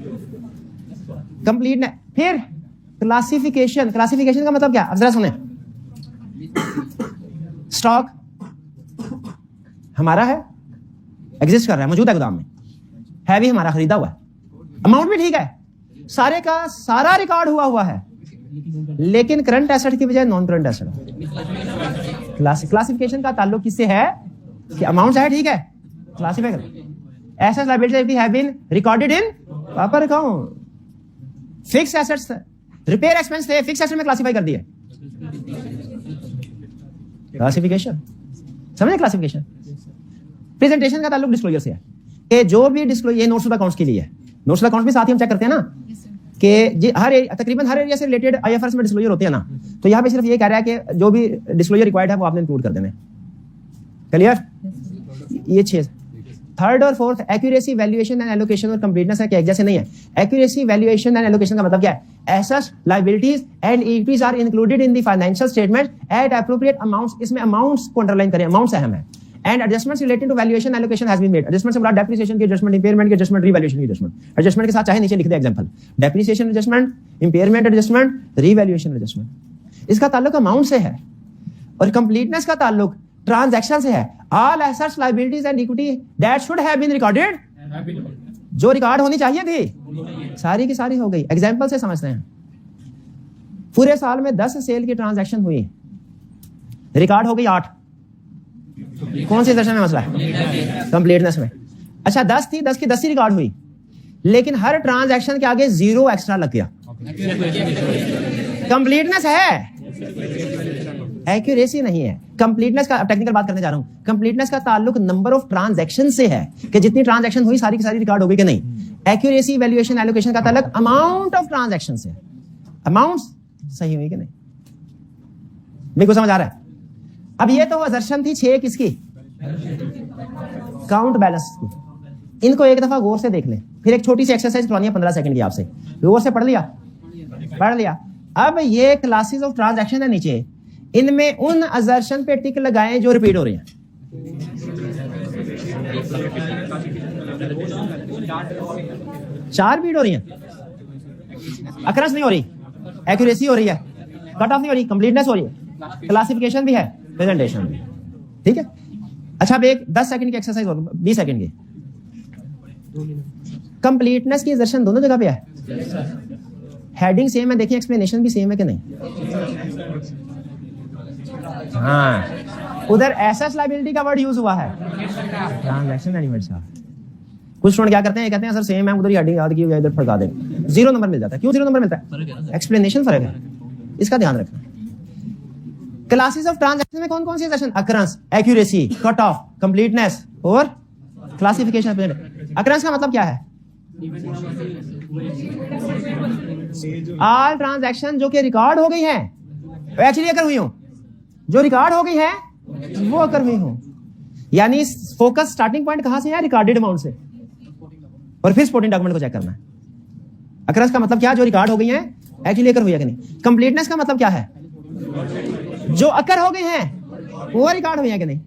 कंप्लीट ने। फिर क्लासिफिकेशन, क्लासिफिकेशन का मतलब क्या? अब जरा सुने, स्टॉक हमारा है, एग्जिस्ट कर रहा है, मौजूद है गोदाम में, है भी हमारा, खरीदा हुआ है, अमाउंट भी ठीक है, सारे का सारा रिकॉर्ड हुआ है, लेकिन करंट एसेट की बजाय नॉन करंट एसेट। क्लासिफिकेशन का ताल्लुक किससे है? कि अमाउंट है ठीक है, क्लासीफाई कर assets liability have been recorded in proper account. Fix assets repair expense थे, फिक्स एसेट में क्लासीफाई कर दिए। क्लासिफिकेशन समझे? क्लासिफिकेशन प्रेजेंटेशन का ताल्लुक डिस्क्लोजर से है कि जो भी डिस्क्लोजर, ये नोट्स ऑफ अकाउंट्स के लिए है। नोट्स ऑफ अकाउंट्स में साथ ही हम चेक करते हैं ना कि तकरीबन हर एरिया से रिलेटेड आईएफआरएस में डिस्क्लोजर होते हैं ना, तो यहाँ पे सिर्फ ये कह रहा है कि जो भी डिस्क्लोजर रिक्वायर्ड है वो आपने इंक्लूड कर देना है। क्लियर? ये 6 थर्ड और fourth accuracy, valuation and allocation और कंप्लीटनेस है कि एक जैसे नहीं है। एक्यूरेसी, वैल्यूएशन एंड एलोकेशन का मतलब क्या है? Assets, liabilities and equities are included in the financial statement at appropriate amounts. इसमें अमाउंट्स को अंडरलाइन करें, अमाउंट्स अहम है। And adjustments related to valuation allocation has been made. Adjustment से बड़ा डेप्रिसिएशन की एडजस्टमेंट, इम्पेयरमेंट की एडजस्टमेंट, रीवैल्यूएशन की एडजस्टमेंट। एडजस्टमेंट के साथ चाहे नीचे लिख दे example, depreciation adjustment, impairment adjustment, revaluation adjustment. इसका ताल्लुक अमाउंट से है। और कंप्लीटनेस का ताल्लुक ट्रांजैक्शन से है। All assets, liabilities and equity that should have been recorded, जो रिकॉर्ड होनी चाहिए थी, सारी की सारी हो गई। एग्जांपल से समझते हैं। पूरे साल में 10 सेल की ट्रांजैक्शन हुई, रिकॉर्ड हो गई 8। कौन सी दशा में मसला है? कंप्लीटनेस में। अच्छा 10 थी, 10 की 10 ही रिकॉर्ड हुई, लेकिन हर ट्रांजैक्शन के आगे 0 एक्स्ट्रा लग गया। कंप्लीटनेस है, एक्यूरेसी नहीं है। कंप्लीटनेस का टेक्निकल बात करने जा रहा हूं। कंप्लीटनेस का ताल्लुक नंबर ऑफ ट्रांजैक्शन से है कि जितनी ट्रांजैक्शन हुई सारी की सारी रिकॉर्ड हो गई कि नहीं। एक्यूरेसी, वैल्यूएशन, एलोकेशन का ताल्लुक अमाउंट ऑफ ट्रांजैक्शन से, अमाउंट सही हुई कि नहीं। मेरे को समझ आ रहा है? अब ये तो असर्शन थी 6 किसकी? काउंट बैलेंस की। इनको एक दफा गौर से देख लें, फिर एक छोटी सी एक्सरसाइज करवानी है 15 सेकंड की आपसे। गौर से पढ़ लिया। अब ये क्लासेस ऑफ ट्रांजैक्शन है नीचे, इनमें उन असर्शन पे टिक लगाएं जो रिपीट हो रही हैं। चार रिपीट हो रही हैं, अक्रस नहीं हो रही, एक्यूरेसी हो रही है, कट ऑफ नहीं हो रही, कंप्लीटनेस हो रही है, क्लासिफिकेशन भी है, प्रेजेंटेशन भी। ठीक है? अच्छा अब एक 10 सेकंड की एक्सरसाइज और 20 सेकंड की। कंप्लीटनेस की असर्शन दोनों जगह पे है। हेडिंग सेम है, देखिए एक्सप्लेनेशन भी सेम है कि नहीं। हाँ, उधर एसेट्स लायबिलिटी का वर्ड यूज हुआ है, ट्रांजैक्शन एलिमेंट्स का। कुछ स्टूडेंट क्या करते हैं, कहते हैं सर सेम है, उधर ही हेडिंग याद की हुई है, इधर फड़का दे, 0 नंबर मिल जाता है। क्यों 0 नंबर मिलता है? एक्सप्लेनेशन फर्क है, इसका ध्यान रखना। क्लासेस ऑफ ट्रांजैक्शन में कौन कौन सी assertion? Occurrence, accuracy, cut off, completeness और क्लासिफिकेशन। अकरेंस का मतलब क्या है? ऑल ट्रांजैक्शन जो कि रिकॉर्ड हो गई है, एक्चुअली अगर हुई हो, जो रिकॉर्ड हो गई है वो अगर हुई हो। यानी फोकस स्टार्टिंग पॉइंट कहां से है? रिकॉर्डेड अमाउंट से, और फिर सपोर्टिंग डॉक्यूमेंट को चेक करना है। अकरेंस का मतलब क्या? जो रिकॉर्ड हो गई है, एक्चुअली अकर हुई है कि नहीं। कंप्लीटनेस का मतलब क्या है? जो अकर हो गई है वो रिकॉर्ड हुई है कि नहीं।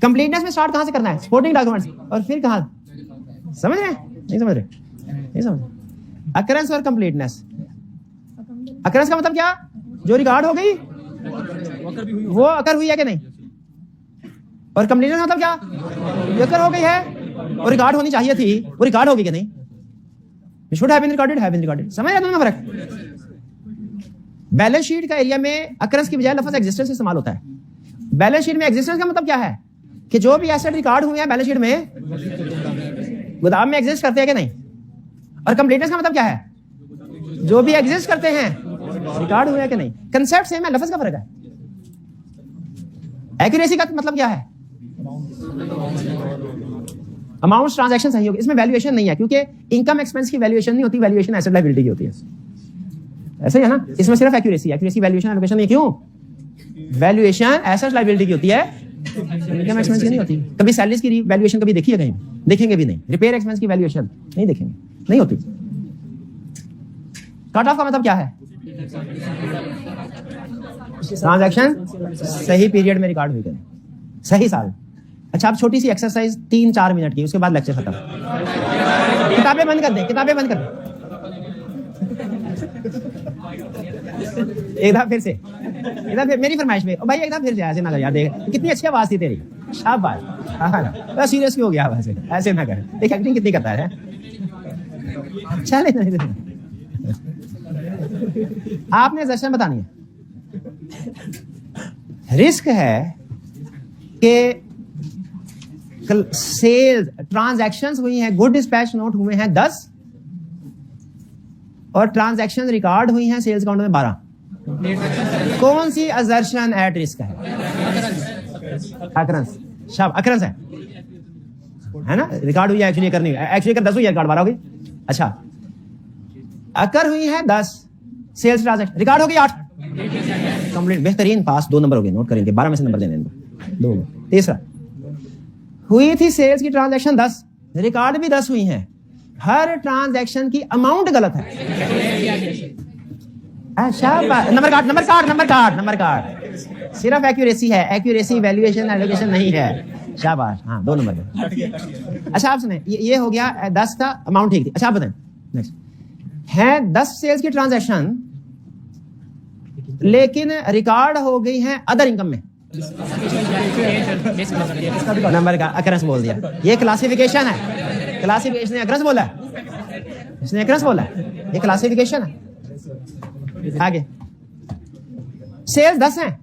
कंप्लीटनेस में स्टार्ट कहां से करना है? सपोर्टिंग डॉक्यूमेंट्स, और फिर कहां? समझ रहे? नहीं समझ रहे? नहीं समझ। अकरेंस और कंप्लीटनेस। अकरेंस का मतलब क्या? जो रिकॉर्ड हो गई वो अकर हुई है कि नहीं। और कंप्लीटनेस मतलब क्या? जो अकर हो गई है और रिकॉर्ड होनी चाहिए थी, वो रिकॉर्ड होगी कि नहीं। Should have been recorded, have been recorded. समझ रहे हो फर्क? बैलेंस शीट का एरिया में अकरेंस की बजाय लफ्ज एग्जिस्टेंस इस्तेमाल होता है। बैलेंस शीट में एग्जिस्टेंस का मतलब क्या है? कि जो भी एसेट रिकॉर्ड हुए हैं बैलेंस शीट में, गोदाम में एग्जिस्ट करते हैं कि नहीं। और कंप्लीटनेस का मतलब क्या है? जो भी एग्जिस्ट करते हैं रिकॉर्ड हुए हैं कि नहीं। कंसेप्ट सेम है, लफ्ज का फर्क है। एक्यूरेसी का मतलब क्या है? अमाउंट ट्रांजैक्शन सही होगी। इसमें वैल्यूएशन नहीं है, क्योंकि इनकम एक्सपेंस की वैल्यूएशन नहीं होती, वैल्यूएशन एसेट लायबिलिटी की होती है। ऐसा ही है ना। इसमें सिर्फ एक्यूरेसी, वैल्यूएशन एलोकेशन नहीं। क्यों? वैल्यूएशन एसेट लायबिलिटी की होती है, इनकम एक्सपेंस की नहीं होती। कभी सैलरीज की वैल्यूएशन कभी देखी है कहीं? देखेंगे भी नहीं। रिपेयर एक्सपेंस की वैल्यूएशन नहीं देखेंगे, नहीं होती। कट ऑफ का मतलब क्या है? ट्रांजैक्शन सही पीरियड में रिकॉर्ड हुई, सही साल। अच्छा अब छोटी सी एक्सरसाइज 3-4 मिनट की, उसके बाद लेक्चर खत्म। किताबें बंद कर दें, किताबें बंद कर दें। एक दफा फिर से, एक दफा मेरी फरमाइश में भाई, एक दफा फिर से ऐसे ना कर यार, देख कितनी अच्छी आवाज थी तेरी, शाबाश। हाँ सीरियस क्यों हो गया? वैसे ऐसे ना कर, देख एक्टिंग कितनी करता है। चले आपने दर्शन बतानी है। रिस्क है कि सेल्स ट्रांजैक्शंस हुई हैं, गुड डिस्पैच नोट हुए हैं 10 और ट्रांजैक्शन रिकॉर्ड हुई हैं सेल्स काउंट में 12। कौन सी असर्शन एट रिस्क है? अकरेंस। अकरेंस है ना, रिकॉर्ड हुई है, एक्चुअली करनी है, एक्चुअली कर 10 हुई है, रिकॉर्ड 12 हो गई। अच्छा, अकर हुई है 10, सेल्स ट्रांजैक्शन रिकॉर्ड हो गई 8, कंप्लीट, बेहतरीन, पास, 2 नंबर हो गए, नोट करेंगे, 12 में से नंबर देने इनको 2। तीसरा, हुई थी सेल्स की ट्रांजैक्शन 10, रिकॉर्ड भी 10 हुई हैं, हर ट्रांजैक्शन की अमाउंट गलत है। नंबर कार्ड सिर्फ एक्यूरेसी है, एक्यूरेसी वैल्यूएशन एलोकेशन नहीं है। शाबाश, हाँ 2 नंबर पे। अच्छा आप सुने, ये हो गया 10 का अमाउंट ठीक थी। अच्छा आप बताएं नेक्स्ट, है 10 सेल्स की ट्रांजैक्शन लेकिन रिकॉर्ड हो गई है अदर इनकम में, नंबर का अकरेंस बोल दिया। ये क्लासिफिकेशन है, क्लासिफिकेशन ने अकरेंस बोला है, इसने अकरेंस बोला है, ये क्लासिफिकेशन है। आगे, सेल्स 10 हैं,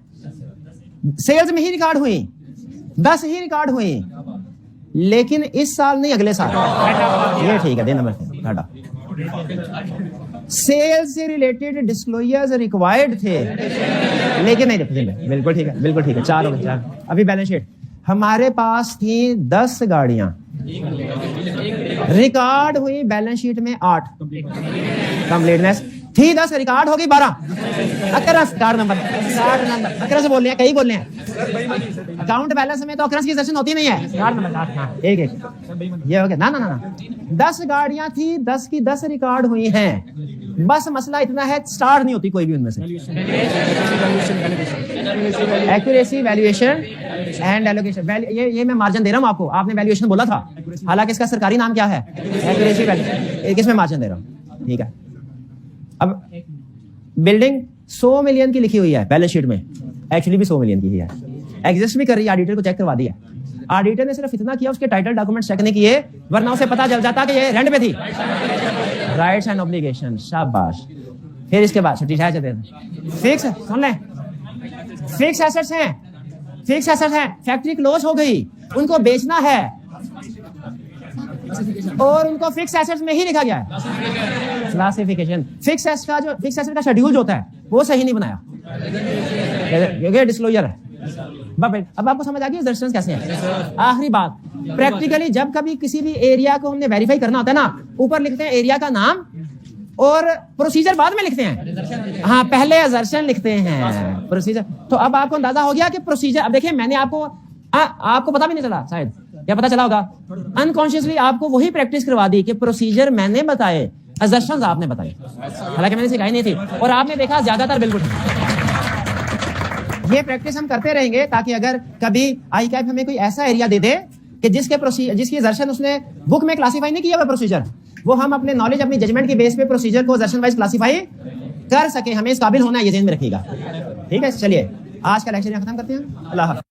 सेल्स में ही रिकॉर्ड हुई 10 ही रिकॉर्ड हुई, लेकिन इस साल नहीं अगले साल, ये ठीक है, दे नंबर हटा। सेल्स से रिलेटेड डिस्क्लोजर्स रिक्वायर्ड थे लेकिन नहीं, बिल्कुल ठीक है, बिल्कुल ठीक है, 4 हो गए, 4। अभी बैलेंस शीट, हमारे पास थी 10 गाड़ियां, रिकॉर्ड हुई बैलेंस शीट में 8, कंप्लीटनेस थी 10, रिकॉर्ड हो गई 12। अकरेंस कार्ड नंबर अकरेंस बोल रहे हैं, कई बोल रहे हैं, अकाउंट बैलेंस में तो अकरेंस की सेशन होती नहीं है। कार्ड नंबर एक ये हो गया ना ना ना ना 10 गाड़ियां थी, 10 की 10 रिकॉर्ड हुई हैं, बस मसला इतना है स्टार्ट नहीं होती कोई भी उनमें से। एक्यूरेसी वैल्यूएशन एंड एलोकेशन, ये मैं मार्जिन दे रहा हूं आपको, आपने वैल्यूएशन बोला था, हालांकि इसका सरकारी नाम क्या है, एक्यूरेसी वैल्यूएशन, किस में मार्जिन दे रहा हूं, ठीक है। अब बिल्डिंग 100 मिलियन की लिखी हुई है बैलेंस शीट में, एक्चुअली भी 100 मिलियन की ही है, एग्जिस्ट भी कर रही है, ऑडिटर को चेक करवा दिया, ऑडिटर ने सिर्फ इतना किया, उसके टाइटल डॉक्यूमेंट चेक नहीं किए, वरना उसे पता चल जाता कि ये रेंट पे थी। राइट्स एंड ऑब्लिगेशन, शाबाश। फिर इसके बाद फिक्स, सुन लें, फिक्स एसेट्स हैं, फिक्स एसेट्स हैं, फैक्ट्री क्लोज हो गई, उनको बेचना है और उनको फिक्स एसेट्स में ही लिखा गया है। क्लासिफिकेशन, फिक्स एसेट का शेड्यूल जो होता है वो सही नहीं बनाया, ये डिस्क्लोजर है। अब आपको समझ आ गई दर्शन कैसे है। आखिरी बात, प्रैक्टिकली जब कभी किसी भी एरिया को हमने वेरीफाई करना होता है ना, ऊपर लिखते हैं एरिया का नाम और प्रोसीजर बाद में लिखते हैं, हाँ पहले असर्शन लिखते हैं प्रोसीजर। तो अब आपको अंदाजा हो गया कि प्रोसीजर, अब देखिए मैंने आपको पता भी नहीं चला शायद, या पता चला होगा, अनकॉन्शियसली आपको वही प्रैक्टिस करवा दी कि प्रोसीजर मैंने बताए, असर्शंस आपने बताए, हालांकि मैंने सिखाई नहीं थी, और आपने देखा ज्यादातर बिल्कुल। ये प्रैक्टिस हम करते रहेंगे ताकि अगर कभी ICAP हमें कोई ऐसा एरिया दे दे कि जिसकी असर्शन उसने बुक में क्लासीफाई नहीं किया हुआ प्रोसीजर, वो हम अपने नॉलेज, अपनी जजमेंट के बेस पे प्रोसीजर को असर्शन वाइज क्लासीफाई कर सके, हमें इस काबिल होना है, ये ध्यान में रखिएगा। ठीक है, चलिए आज का लेक्चर यहाँ खत्म करते हैं। अल्लाह हाफ़िज़।